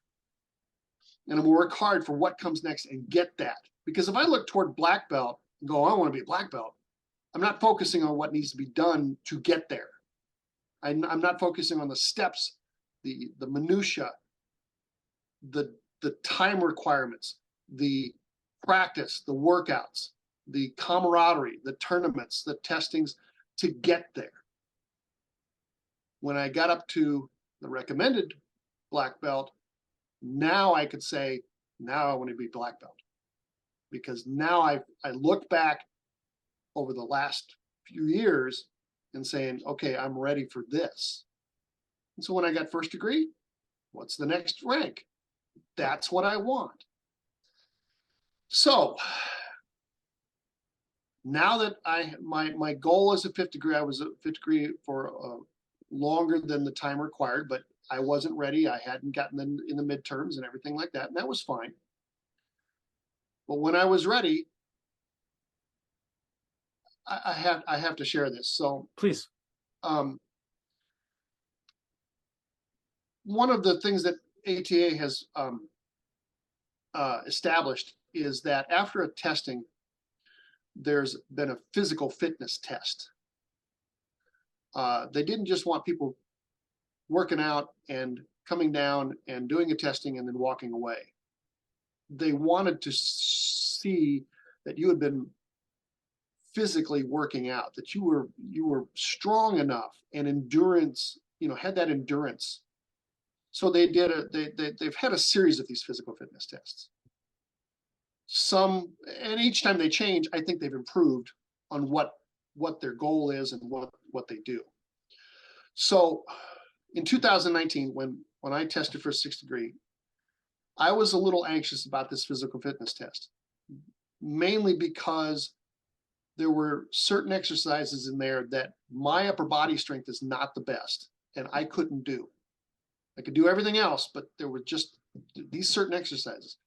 And I'm gonna work hard for what comes next and get that. Because if I look toward black belt and go, I want to be a black belt, I'm not focusing on what needs to be done to get there. I'm not focusing on the steps, the minutia, the time requirements, the practice, the workouts, the camaraderie, the tournaments, the testings to get there. When I got up to the recommended black belt, now I could say, now I want to be black belt. Because now I look back over the last few years and saying, okay, I'm ready for this. And so when I got first degree, what's the next rank? That's what I want. So now that my goal is a fifth degree, I was a fifth degree for longer than the time required, but I wasn't ready. I hadn't gotten in the midterms and everything like that, and that was fine. But when I was ready, I have to share this. So please. One of the things that ATA has established is that after a testing, there's been a physical fitness test. They didn't just want people working out and coming down and doing a testing and then walking away. They wanted to see that you had been physically working out, that you were strong enough and endurance, had that endurance. So they've had a series of these physical fitness tests. And each time they change, I think they've improved on what their goal is and what they do. So in 2019, when I tested for 6th degree, I was a little anxious about this physical fitness test, mainly because there were certain exercises in there that my upper body strength is not the best, and I couldn't do. I could do everything else, but there were just these certain exercises.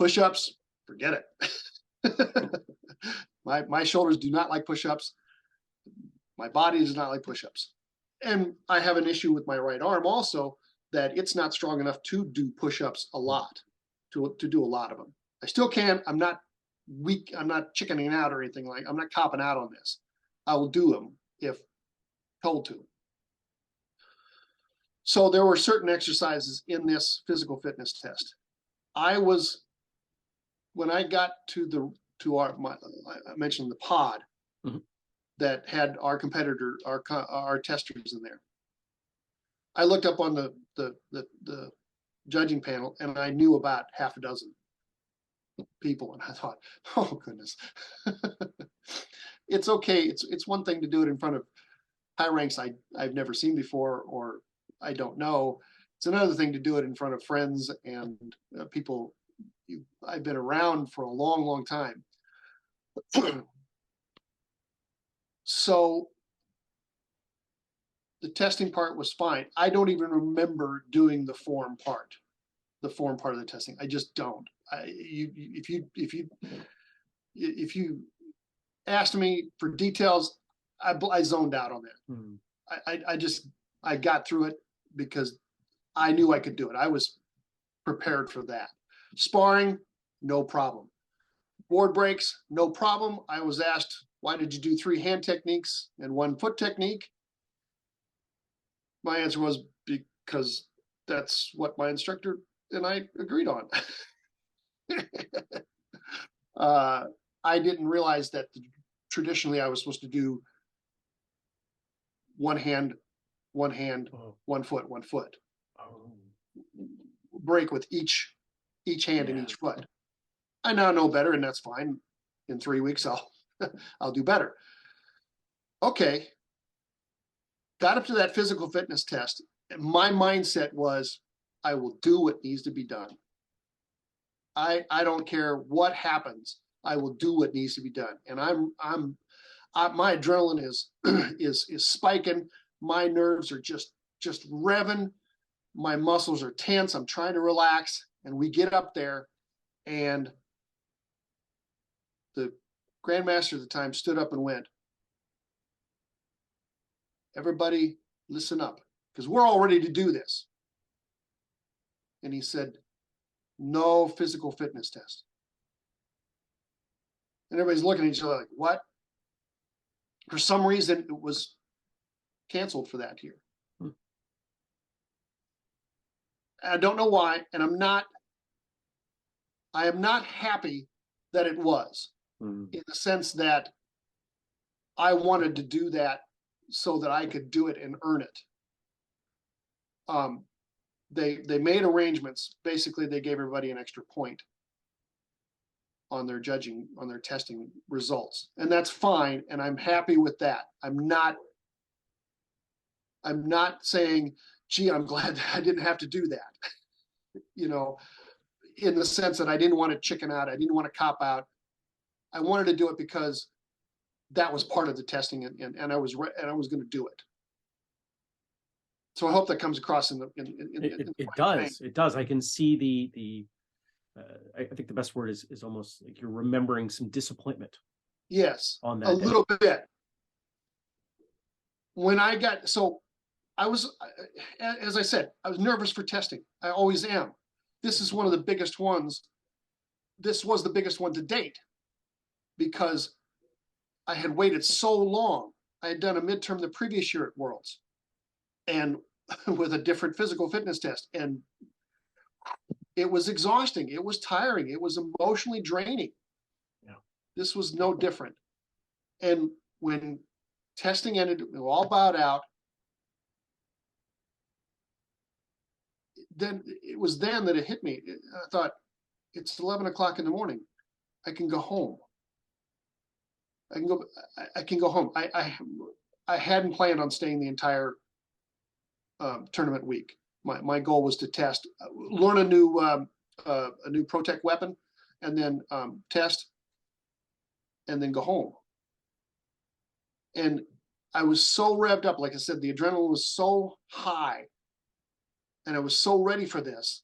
Push-ups, forget it. My shoulders do not like push-ups. My body does not like push-ups. And I have an issue with my right arm also, that it's not strong enough to do push-ups a lot, to do a lot of them. I still can. I'm not weak. I'm not chickening out or anything I'm not copping out on this. I will do them if told to. So there were certain exercises in this physical fitness test. When I got to I mentioned the pod that had our competitor, our testers in there. I looked up on the judging panel and I knew about half a dozen people, and I thought, oh goodness, it's okay. It's one thing to do it in front of high ranks I've never seen before or I don't know. It's another thing to do it in front of friends and people I've been around for a long, long time. So the testing part was fine. I don't even remember doing the form part of the testing. I just don't. If you asked me for details, I zoned out on that. I got through it because I knew I could do it. I was prepared for that. Sparring, no problem. Board breaks, no problem. I was asked, why did you do 3 hand techniques and 1 foot technique? My answer was because that's what my instructor and I agreed on. I didn't realize that traditionally I was supposed to do one hand, Oh, one foot, oh, break with each hand and yeah. each foot. I now know better, and that's fine. In 3 weeks, I'll do better. Okay. Got up to that physical fitness test. And my mindset was, I will do what needs to be done. I don't care what happens. I will do what needs to be done. And my adrenaline is is spiking. My nerves are just revving. My muscles are tense. I'm trying to relax. And we get up there, and the grandmaster at the time stood up and went, "Everybody listen up, because we're all ready to do this." And he said, "No physical fitness test." And everybody's looking at each other like, what? For some reason, it was canceled for that year. I don't know why, and I am not happy that it was, in the sense that I wanted to do that so that I could do it and earn it. They made arrangements. Basically, they gave everybody an extra point on their testing results, and that's fine. And I'm happy with that. I'm not saying, gee, I'm glad that I didn't have to do that. In the sense that I didn't want to chicken out. I didn't want to cop out. I wanted to do it because that was part of the testing, and I was going to do it. So I hope that comes across It does. It does. I can see the I think the best word is almost like you're remembering some disappointment. Yes, on that a day. little bit. I was, as I said, I was nervous for testing. I always am. This is one of the biggest ones. This was the biggest one to date, because I had waited so long. I had done a midterm the previous year at Worlds, and with a different physical fitness test, and it was exhausting. It was tiring. It was emotionally draining. Yeah. This was no different. And when testing ended, we were all bowed out. Then it was then that it hit me. I thought, it's 11 o'clock in the morning. I can go home. I can go home. I hadn't planned on staying the entire tournament week. My goal was to test, learn a new ProTech weapon, and then test, and then go home. And I was so revved up. Like I said, the adrenaline was so high, and I was so ready for this.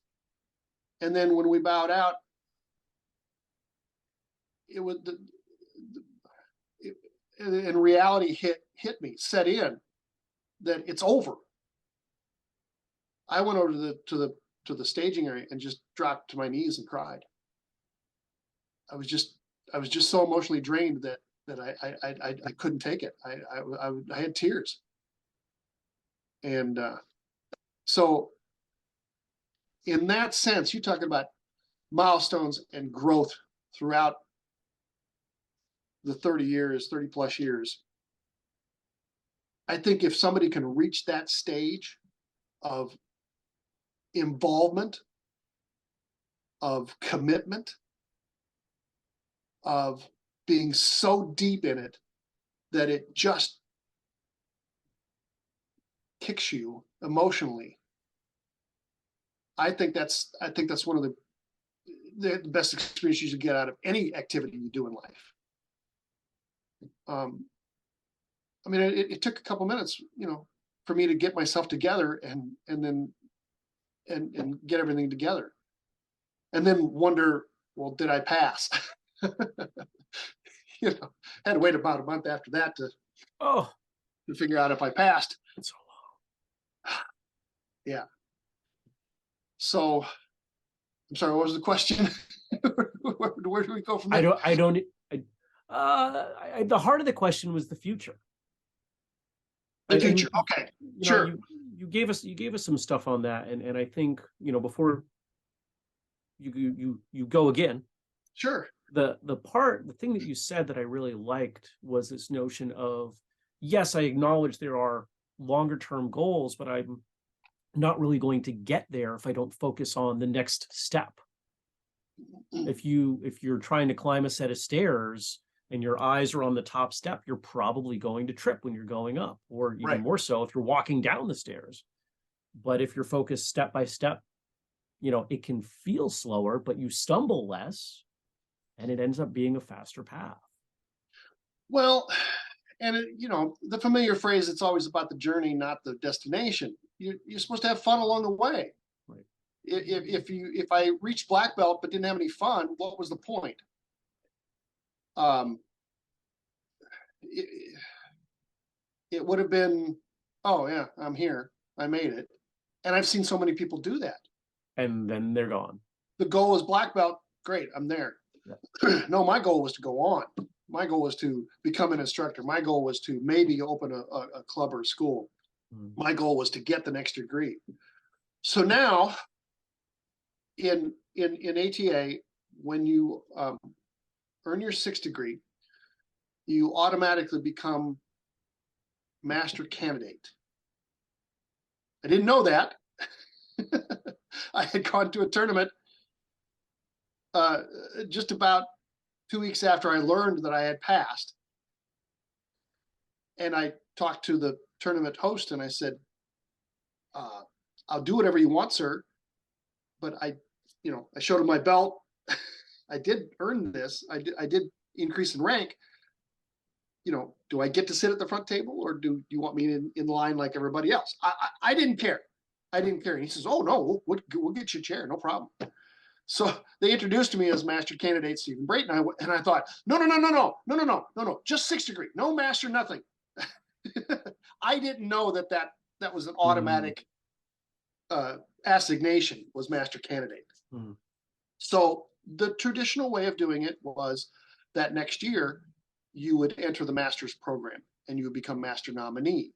And then when we bowed out, it was in reality hit me, set in, that it's over. I went over to the staging area and just dropped to my knees and cried. I was just so emotionally drained that I couldn't take it. I had tears. And so in that sense, you talk about milestones and growth throughout the 30 plus years. I think if somebody can reach that stage of involvement, of commitment, of being so deep in it that it just kicks you emotionally, I think that's one of the best experiences you get out of any activity you do in life. I mean, it took a couple minutes, for me to get myself together and then get everything together, and then wonder, well, did I pass? Had to wait about a month after that to figure out if I passed. That's so long. Yeah. So, I'm sorry, what was the question? Where do we go from there? The heart of the question was the future. The future. Okay, sure. you gave us some stuff on that, and I think, before you go again, Sure. the thing that you said that I really liked was this notion of, yes, I acknowledge there are longer term goals, but I'm not really going to get there if I don't focus on the next step. If you're trying to climb a set of stairs and your eyes are on the top step, you're probably going to trip when you're going up, or even Right. more so if you're walking down the stairs. But if you're focused step by step, it can feel slower, but you stumble less, and it ends up being a faster path. Well, and the familiar phrase, it's always about the journey, not the destination. You're supposed to have fun along the way. Right. If I reached black belt but didn't have any fun, what was the point? It would have been, oh yeah, I'm here, I made it. And I've seen so many people do that. And then they're gone. The goal is black belt, great, I'm there. Yeah. No, my goal was to go on. My goal was to become an instructor. My goal was to maybe open a club or a school. My goal was to get the next degree. So now in ATA, when you earn your 6th degree, you automatically become master candidate. I didn't know that. I had gone to a tournament just about 2 weeks after I learned that I had passed. And I talked to the tournament host and I said, I'll do whatever you want, sir. But I showed him my belt. I did earn this. I did increase in rank. Do I get to sit at the front table, or do you want me in line like everybody else? I didn't care. I didn't care. And he says, oh no, we'll get you a chair, no problem. So they introduced me as Master Candidate Stephen Brayton, and I thought, no, just 6th degree, no master, nothing. I didn't know that was an automatic assignation, was Master Candidate. So the traditional way of doing it was that next year you would enter the master's program and you would become master nominee.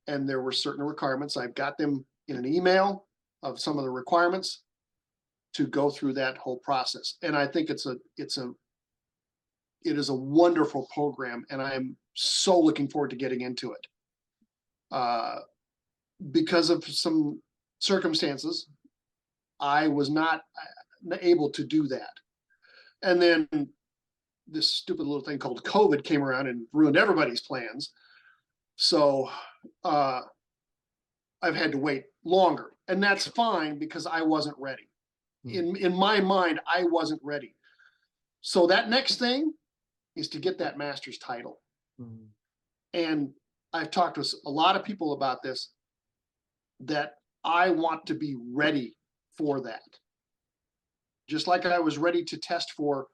And there were certain requirements. I've got them in an email of some of the requirements to go through that whole process. And I think it is a wonderful program, and I am so looking forward to getting into it. Because of some circumstances, I was not able to do that. And then this stupid little thing called COVID came around and ruined everybody's plans. So I've had to wait longer, and that's fine because I wasn't ready. In my mind, I wasn't ready. So that next thing is to get that master's title. And I've talked to a lot of people about this, that I want to be ready for that. Just like I was ready to test for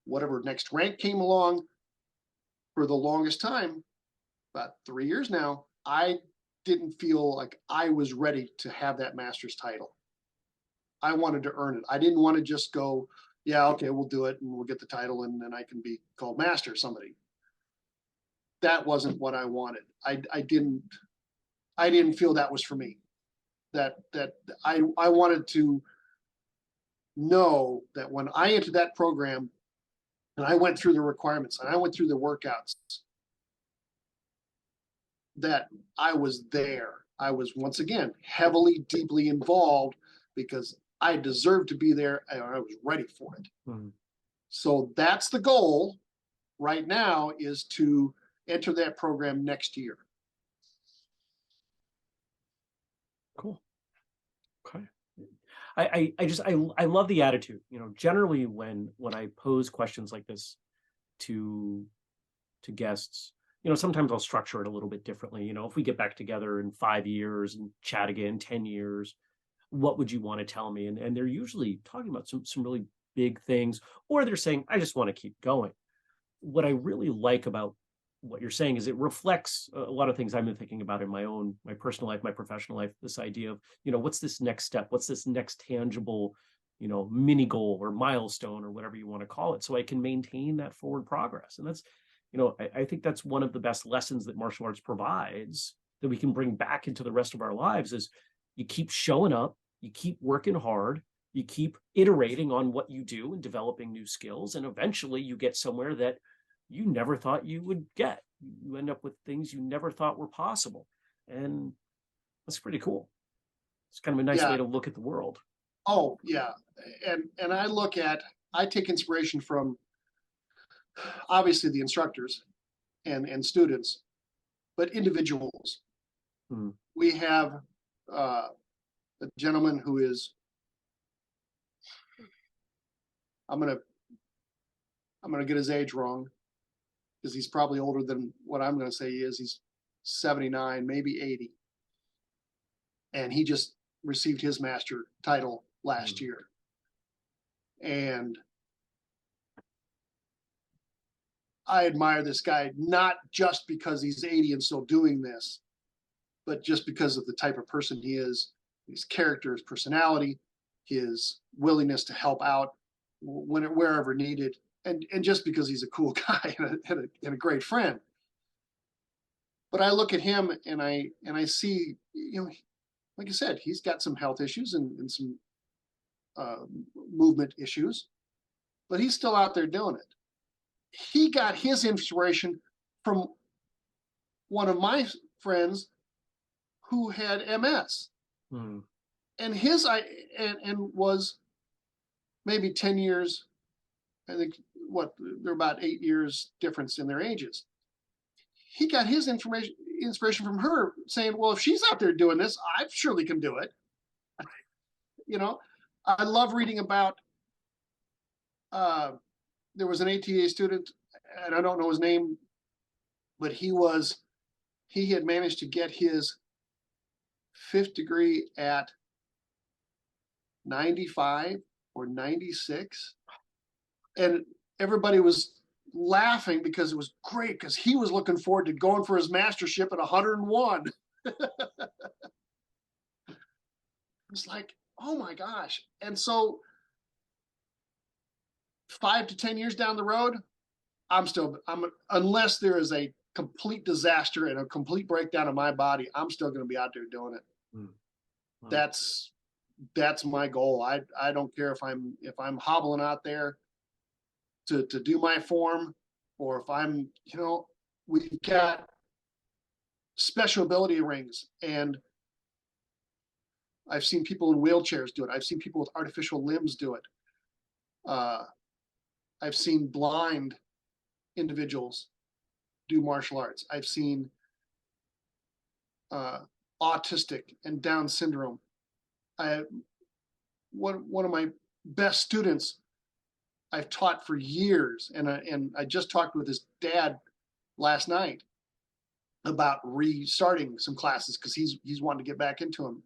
whatever next rank came along. For the longest time, about 3 years now, I didn't feel like I was ready to have that master's title. I wanted to earn it. I didn't want to just go, yeah, okay, we'll do it and we'll get the title and then I can be called master somebody. That wasn't what I wanted. I didn't feel that was for me. That I wanted to know that when I entered that program and I went through the requirements and I went through the workouts, that I was there. I was, once again, heavily, deeply involved because I deserved to be there and I was ready for it. So that's the goal right now, is to enter that program next year. Cool. Okay. I love the attitude. Generally when I pose questions like this to guests, sometimes I'll structure it a little bit differently. If we get back together in 5 years and chat again, 10 years, what would you want to tell me? And they're usually talking about some really big things, or they're saying, I just want to keep going. What I really like about what you're saying is it reflects a lot of things I've been thinking about in my personal life, my professional life, this idea of, what's this next step? What's this next tangible, mini goal or milestone or whatever you want to call it, so I can maintain that forward progress. And that's, I think that's one of the best lessons that martial arts provides, that we can bring back into the rest of our lives is you keep showing up, you keep working hard, you keep iterating on what you do and developing new skills, and eventually you get somewhere that you never thought you would get. You end up with things you never thought were possible. And that's pretty cool. It's kind of a nice way Yeah. to look at the world. Oh, yeah. And I take inspiration from obviously the instructors and students, but individuals. Hmm. We have a gentleman who is, I'm gonna get his age wrong because he's probably older than what I'm gonna say he is. He's 79, maybe 80. And he just received his master title last year. And I admire this guy, not just because he's 80 and still doing this, but just because of the type of person he is, his character, his personality, his willingness to help out wherever needed, and just because he's a cool guy and a great friend. But I look at him and I see, like I said, he's got some health issues and some movement issues, but he's still out there doing it. He got his inspiration from one of my friends who had MS, and was maybe 10 years. I think they're about 8 years difference in their ages. He got his inspiration from her, saying, "Well, if she's out there doing this, I surely can do it." I love reading about. There was an ATA student, and I don't know his name, but he had managed to get his 5th degree at 95 or 96. And everybody was laughing because it was great because he was looking forward to going for his mastership at 101. It's like, oh my gosh. And so 5 to 10 years down the road, unless there is a complete disaster and a complete breakdown of my body, I'm still going to be out there doing it. Wow. That's my goal. I don't care if I'm hobbling out there to do my form, or if I'm, we've got special ability rings, and I've seen people in wheelchairs do it. I've seen people with artificial limbs do it. I've seen blind individuals do martial arts. I've seen autistic and Down syndrome. One of my best students I've taught for years, and I just talked with his dad last night about restarting some classes because he's wanting to get back into them.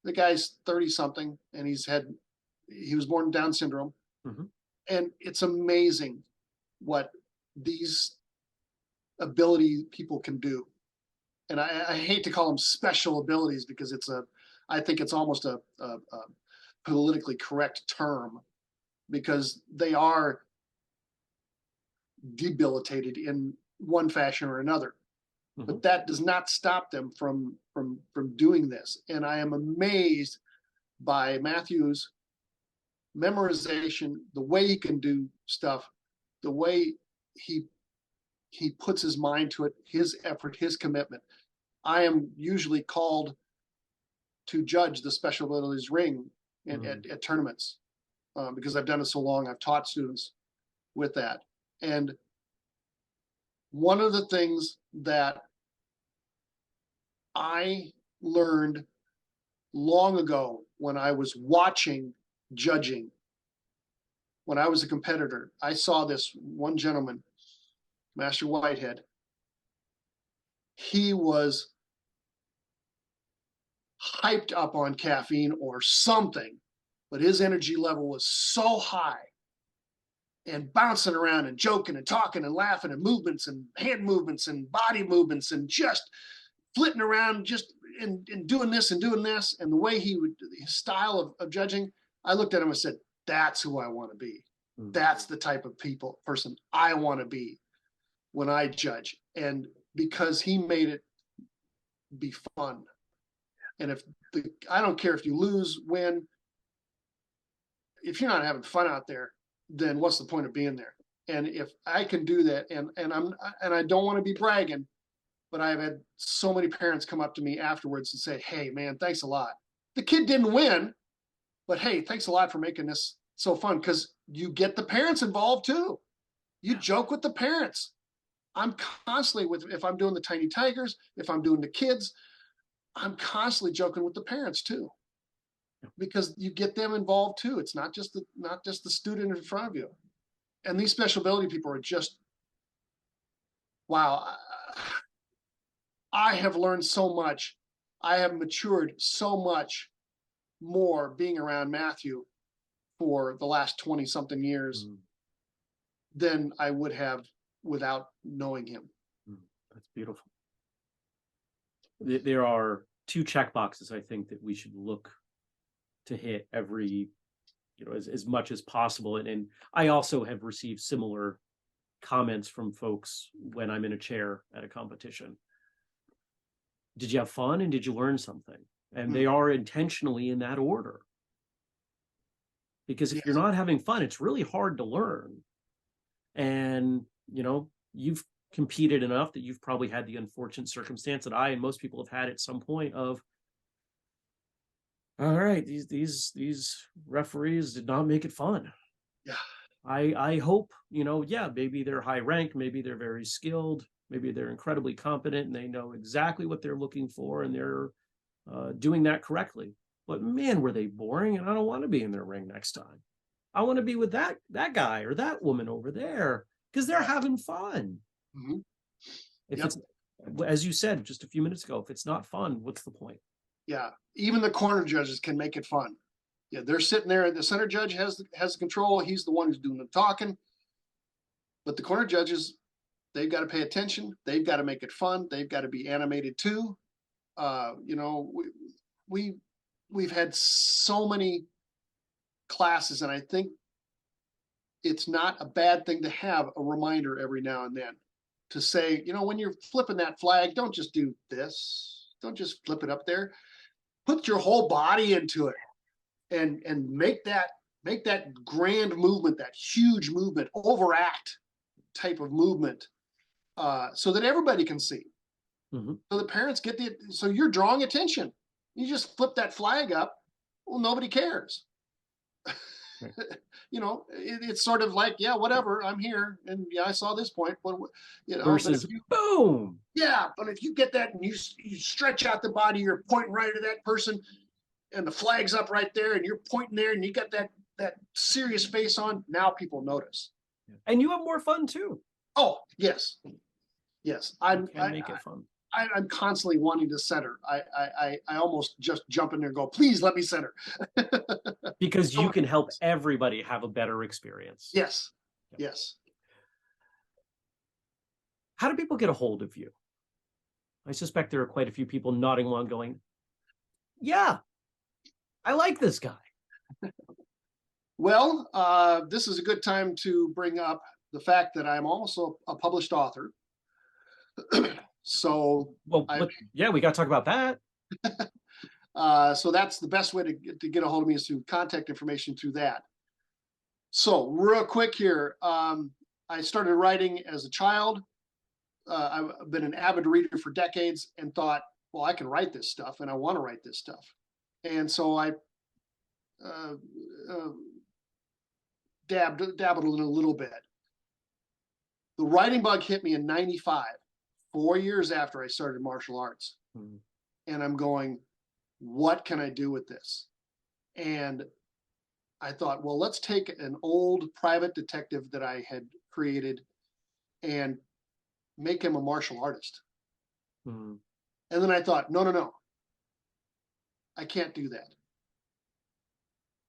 The guy's 30 something, and he was born with Down syndrome, and it's amazing what these ability people can do. And I hate to call them special abilities because I think it's almost a politically correct term, because they are debilitated in one fashion or another. But that does not stop them from doing this. And I am amazed by Matthew's memorization, the way he can do stuff, the way he puts his mind to it, his effort, his commitment. I am usually called to judge the special abilities ring at tournaments because I've done it so long. I've taught students with that. And one of the things that I learned long ago when I was watching judging, when I was a competitor, I saw this one gentleman, Master Whitehead. He was hyped up on caffeine or something, but his energy level was so high, and bouncing around and joking and talking and laughing and movements and hand movements and body movements and just flitting around just and doing this and doing this. And the way his style of judging, I looked at him and said, that's who I want to be. That's the type of person I want to be when I judge. And because he made it be fun. And I don't care if you lose, win, if you're not having fun out there, then what's the point of being there? And if I can do that, and I don't want to be bragging, but I've had so many parents come up to me afterwards and say, "Hey, man, thanks a lot. The kid didn't win, but hey, thanks a lot for making this so fun," because you get the parents involved too. You joke with the parents. I'm constantly if I'm doing the Tiny Tigers, if I'm doing the kids, I'm constantly joking with the parents too, because you get them involved too. It's not just the student in front of you. And these special ability people are just, wow. I have learned so much. I have matured so much more being around Matthew for the last 20 something years than I would have without knowing him. That's beautiful. There are two check boxes I think that we should look to hit every, as much as possible. And I also have received similar comments from folks when I'm in a chair at a competition. Did you have fun and did you learn something? And they are intentionally in that order. Because if you're not having fun, it's really hard to learn. And, you've competed enough that you've probably had the unfortunate circumstance that I and most people have had at some point of, all right, these referees did not make it fun. Yeah. I hope, maybe they're high ranked, maybe they're very skilled, maybe they're incredibly competent and they know exactly what they're looking for and they're doing that correctly. But man, were they boring, and I don't want to be in their ring next time. I want to be with that guy or that woman over there because they're having fun. If it's, as you said just a few minutes ago, if it's not fun, what's the point? Yeah, even the corner judges can make it fun. Yeah, they're sitting there. The center judge has the control. He's the one who's doing the talking. But the corner judges, they've got to pay attention. They've got to make it fun. They've got to be animated too. We've had so many classes, and I think it's not a bad thing to have a reminder every now and then to say, when you're flipping that flag, don't just do this. Don't just flip it up there. Put your whole body into it and make that grand movement, that huge movement, overact type of movement, so that everybody can see. So the parents get so you're drawing attention. You just flip that flag up, well, nobody cares. Right. It's sort of like, yeah, whatever, I'm here, and yeah, I saw this point, but versus boom. Yeah, but if you get that and you stretch out the body, you're pointing right at that person, and the flag's up right there, and you're pointing there, and you got that serious face on. Now people notice, and you have more fun too. Oh yes, I make it fun. I'm constantly wanting to center. I almost just jump in there and go, please let me center. Because you can help everybody have a better experience. Yes. Yes. How do people get a hold of you? I suspect there are quite a few people nodding along going, yeah, I like this guy. Well, this is a good time to bring up the fact that I'm also a published author. So, we got to talk about that. So that's the best way to get a hold of me is through contact information through that. So real quick here, I started writing as a child. I've been an avid reader for decades and thought, well, I can write this stuff and I want to write this stuff. And so I dabbled in a little bit. The writing bug hit me in '95. 4 years after I started martial arts. And I'm going, what can I do with this? And I thought, well, let's take an old private detective that I had created and make him a martial artist. And then I thought, no. I can't do that.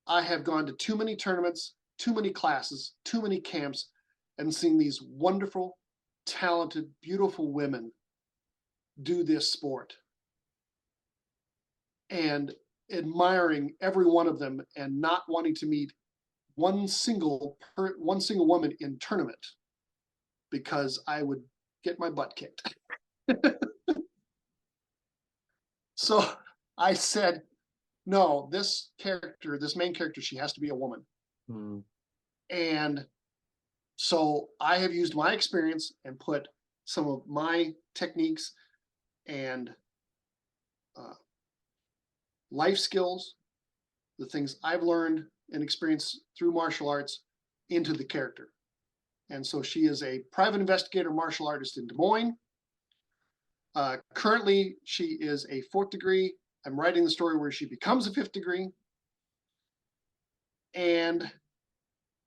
I have gone to too many tournaments, too many classes, too many camps, and seen these wonderful, talented, beautiful women do this sport, and admiring every one of them and not wanting to meet one single woman in tournament because I would get my butt kicked. So I said, no, this main character, she has to be a woman. Mm, And so I have used my experience and put some of my techniques and uh, life skills, the things I've learned and experienced through martial arts, into the character. And so she is a private investigator martial artist in Des Moines. Currently, she is a 4th degree. I'm writing the story where she becomes a 5th degree. And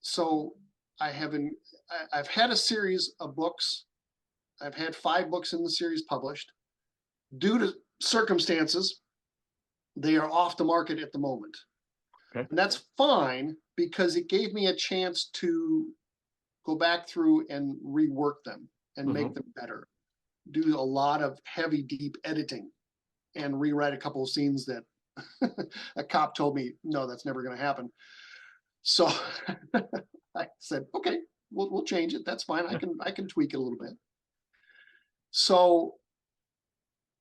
so I've had a series of books. I've had 5 books in the series published. Due to circumstances, they are off the market at the moment. okay. And that's fine, because it gave me a chance to go back through and rework them and make them better. Do a lot of heavy, deep editing and rewrite a couple of scenes that a cop told me, no, that's never going to happen. So I said, okay, we'll change it. That's fine. I can tweak it a little bit. So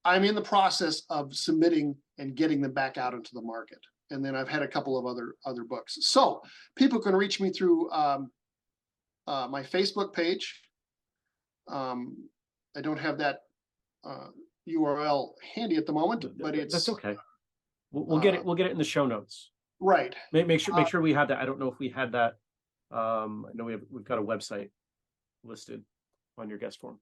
I'm in the process of submitting and getting them back out into the market. And then I've had a couple of other books. So people can reach me through my Facebook page. I don't have that URL handy at the moment, but That's it's okay. We'll get it. We'll get it in the show notes. right. Make sure we have that. I don't know if we had that. I know we've got a website listed on your guest form.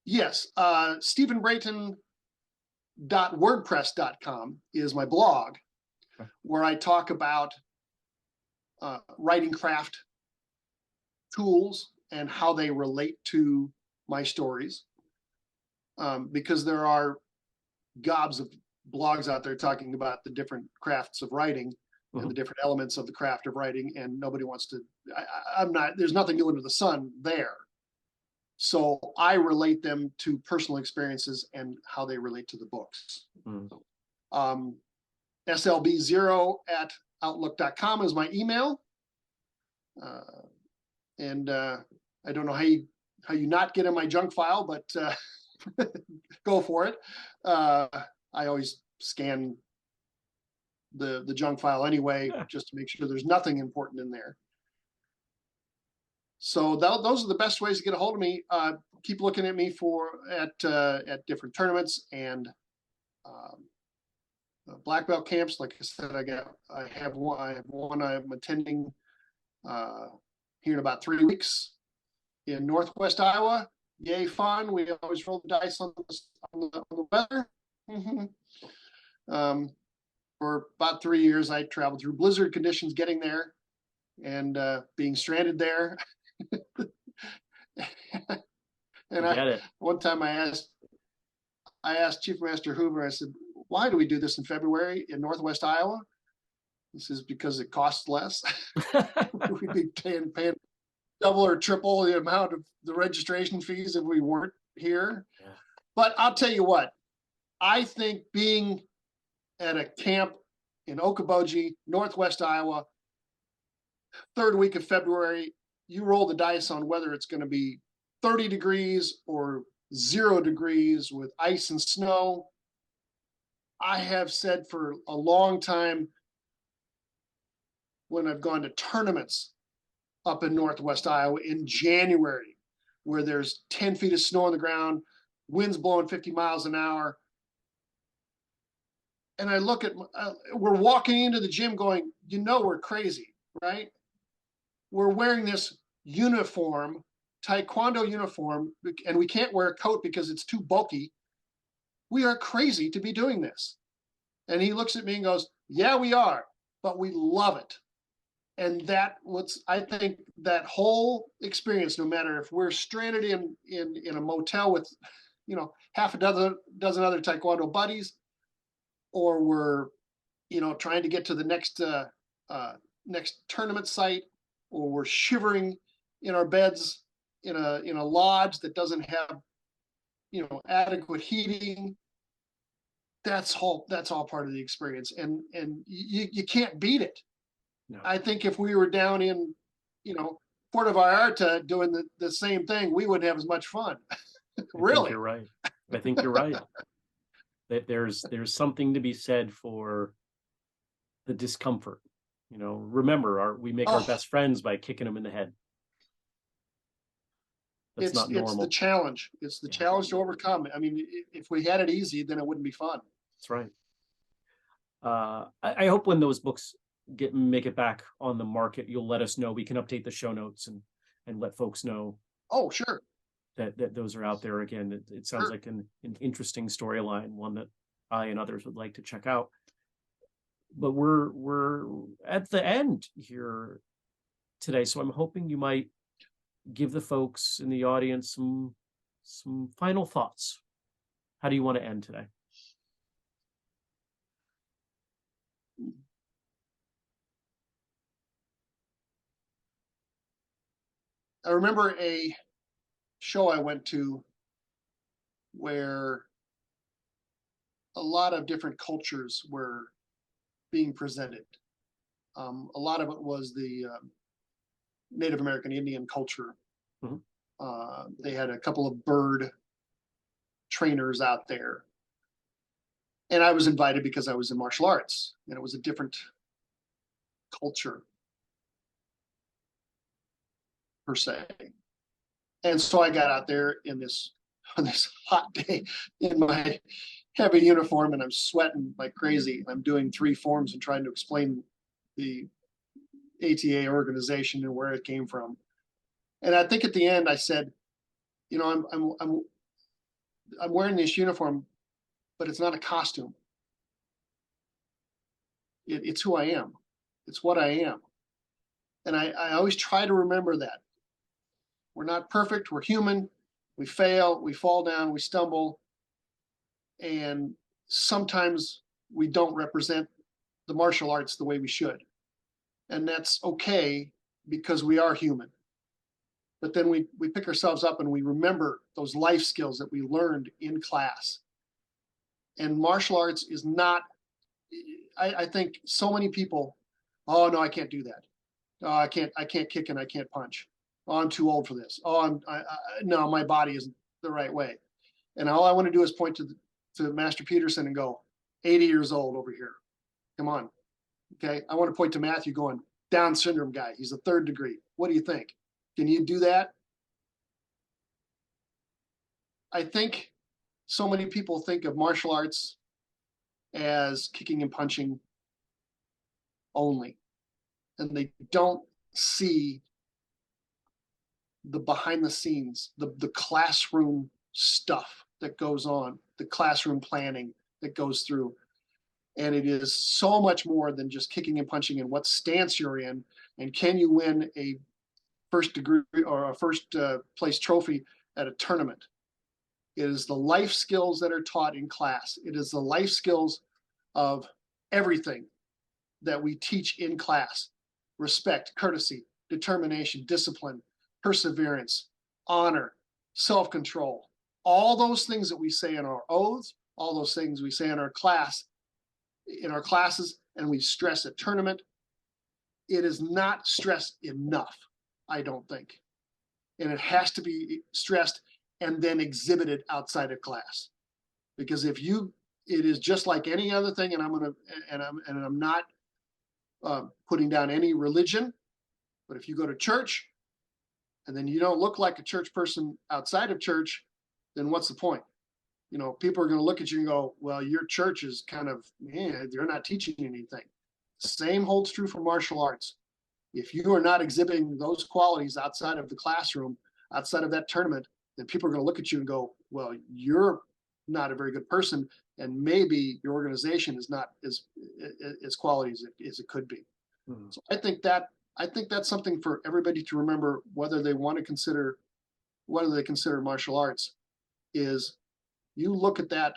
Yes, stephenbrayton.wordpress.com is my blog, where I talk about writing craft tools and how they relate to my stories. Because there are gobs of blogs out there talking about the different crafts of writing and the different elements of the craft of writing, and nobody wants to. There's nothing new under the sun there. So I relate them to personal experiences and how they relate to the books. slb0@outlook.com is my email. And I don't know how you not get in my junk file, but go for it. I always scan the junk file anyway, just to make sure there's nothing important in there. So those are the best ways to get a hold of me. Keep looking at me at different tournaments and black belt camps. Like I said, I have one I'm attending here in about 3 weeks in Northwest Iowa. Yay, fun. We always roll the dice on the weather. For about 3 years, I traveled through blizzard conditions getting there and being stranded there. And one time I asked Chief Master Hoover, I said, why do we do this in February in Northwest Iowa? He says, because it costs less. We'd be paying double or triple the amount of the registration fees if we weren't here. Yeah. But I'll tell you what, I think being at a camp in Okoboji, Northwest Iowa, 3rd week of February, you roll the dice on whether it's going to be 30 degrees or 0 degrees with ice and snow. I have said for a long time, when I've gone to tournaments up in Northwest Iowa in January, where there's 10 feet of snow on the ground, winds blowing 50 miles an hour. And I look at, we're walking into the gym going, we're crazy, right? We're wearing this uniform, Taekwondo uniform, and we can't wear a coat because it's too bulky. We are crazy to be doing this. And he looks at me and goes, yeah, we are, but we love it. And I think that whole experience, no matter if we're stranded in a motel with, half a dozen other Taekwondo buddies, or we're, trying to get to the next tournament site, or we're shivering in our beds in a lodge that doesn't have, adequate heating. That's all part of the experience, and you can't beat it. No. I think if we were down in, Puerto Vallarta doing the same thing, we wouldn't have as much fun. Really? I think you're right. I think you're right. that there's something to be said for the discomfort. Remember, we make our Oh, best friends by kicking them in the head. That's not it's the normal. challenge. It's the Yeah. challenge to overcome. I mean, if we had it easy, then it wouldn't be fun. That's right. I hope when those books make it back on the market, you'll let us know. We can update the show notes and let folks know Oh, sure. that those are out there. Again, it sounds Sure. like an interesting storyline, one that I and others would like to check out. But we're at the end here today, so I'm hoping you might give the folks in the audience some final thoughts. How do you want to end today? I remember a show I went to where a lot of different cultures were being presented. A lot of it was the Native American Indian culture. Mhm. They had a couple of bird trainers out there. And I was invited because I was in martial arts, and it was a different culture per se. And so I got out there in this on this hot day in my heavy uniform, and I'm sweating like crazy. I'm doing 3 forms and trying to explain the ATA organization and where it came from. And I think at the end I said, you know, I'm wearing this uniform, but it's not a costume. It's who I am. It's what I am. And I always try to remember that. We're not perfect. We're human. We fail. We fall down. We stumble. And sometimes we don't represent the martial arts the way we should. And that's okay because we are human. But then we pick ourselves up and we remember those life skills that we learned in class. And martial arts is not, I think so many people, oh no, I can't do that. Oh, I can't kick and I can't punch. Oh, I'm too old for this. Oh, no, my body isn't the right way. And all I want to do is point to Master Peterson and go, 80 years old over here. Come on. Okay. I want to point to Matthew going, Down syndrome guy. He's a 3rd degree. What do you think? Can you do that? I think so many people think of martial arts as kicking and punching only, and they don't see the behind the scenes, the classroom stuff that goes on, the classroom planning that goes through. And it is so much more than just kicking and punching and what stance you're in, and can you win a 1st degree or a 1st place trophy at a tournament. It is the life skills that are taught in class. It is the life skills of everything that we teach in class: respect, courtesy, determination, discipline, perseverance, honor, self-control. All those things that we say in our oaths, all those things we say in our classes, and we stress at tournament. It is not stressed enough, I don't think. And it has to be stressed and then exhibited outside of class. Because it is just like any other thing, and I'm not putting down any religion, but if you go to church and then you don't look like a church person outside of church, then what's the point? People are going to look at you and go, well, your church is kind of, they're not teaching anything. Same holds true for martial arts. If you are not exhibiting those qualities outside of the classroom, outside of that tournament, then people are going to look at you and go, well, you're not a very good person, and maybe your organization is not as quality as it could be. Mm-hmm. So I think that's something for everybody to remember, whether they consider martial arts, is you look at that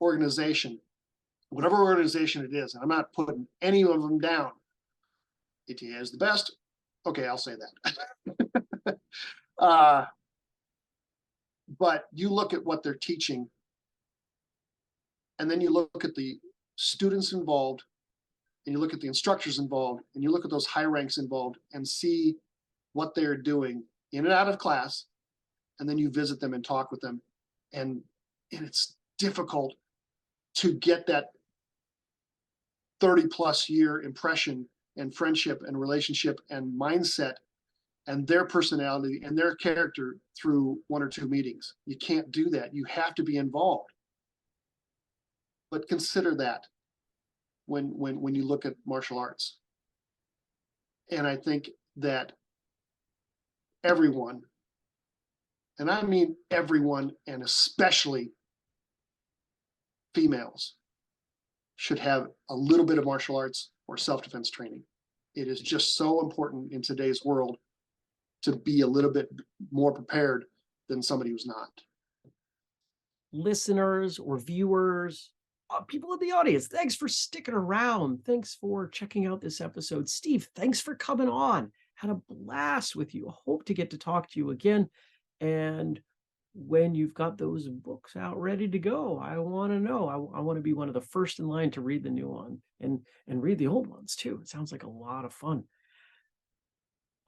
organization, whatever organization it is, and I'm not putting any of them down. ATA is the best. Okay, I'll say that. But you look at what they're teaching, and then you look at the students involved, and you look at the instructors involved, and you look at those high ranks involved and see what they're doing in and out of class, and then you visit them and talk with them. And it's difficult to get that 30+ year impression and friendship and relationship and mindset and their personality and their character through 1 or 2 meetings. You can't do that. You have to be involved. But consider that when you look at martial arts. And I think that everyone, and I mean everyone, and especially females, should have a little bit of martial arts or self-defense training. It is just so important in today's world to be a little bit more prepared than somebody who's not. Listeners or viewers, people in the audience, thanks for sticking around. Thanks for checking out this episode. Steve, thanks for coming on. Had a blast with you. Hope to get to talk to you again. And when you've got those books out ready to go, I want to know. I want to be one of the first in line to read the new one and read the old ones too. It sounds like a lot of fun.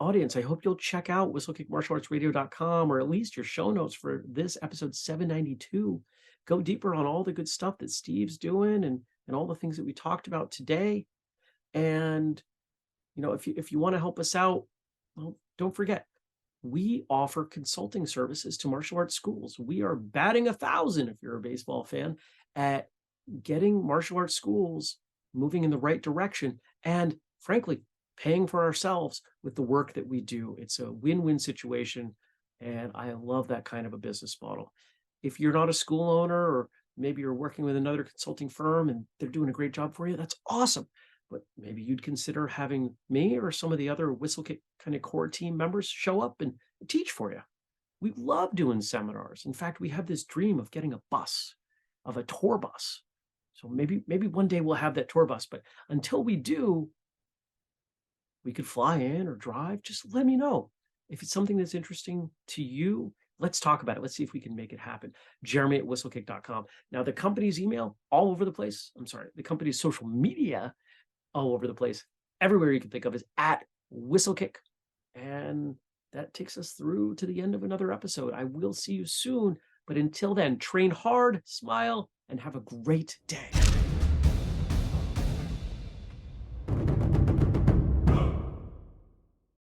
Audience, I hope you'll check out whistlekickmartialartsradio.com, or at least your show notes for this episode 792. Go deeper on all the good stuff that Steve's doing and all the things that we talked about today. And if you want to help us out, well, don't forget, we offer consulting services to martial arts schools. We are batting 1,000, if you're a baseball fan, at getting martial arts schools moving in the right direction and, frankly, paying for ourselves with the work that we do. It's a win-win situation, and I love that kind of a business model. If you're not a school owner, or maybe you're working with another consulting firm and they're doing a great job for you, that's awesome. But maybe you'd consider having me or some of the other Whistlekick kind of core team members show up and teach for you. We love doing seminars. In fact, we have this dream of getting a bus, of a tour bus. So maybe one day we'll have that tour bus. But until we do, we could fly in or drive. Just let me know. If it's something that's interesting to you, let's talk about it. Let's see if we can make it happen. Jeremy@whistlekick.com. Now, the company's email, all over the place. I'm sorry, the company's social media, all over the place. Everywhere you can think of is @whistlekick. And that takes us through to the end of another episode. I will see you soon. But until then, train hard, smile, and have a great day.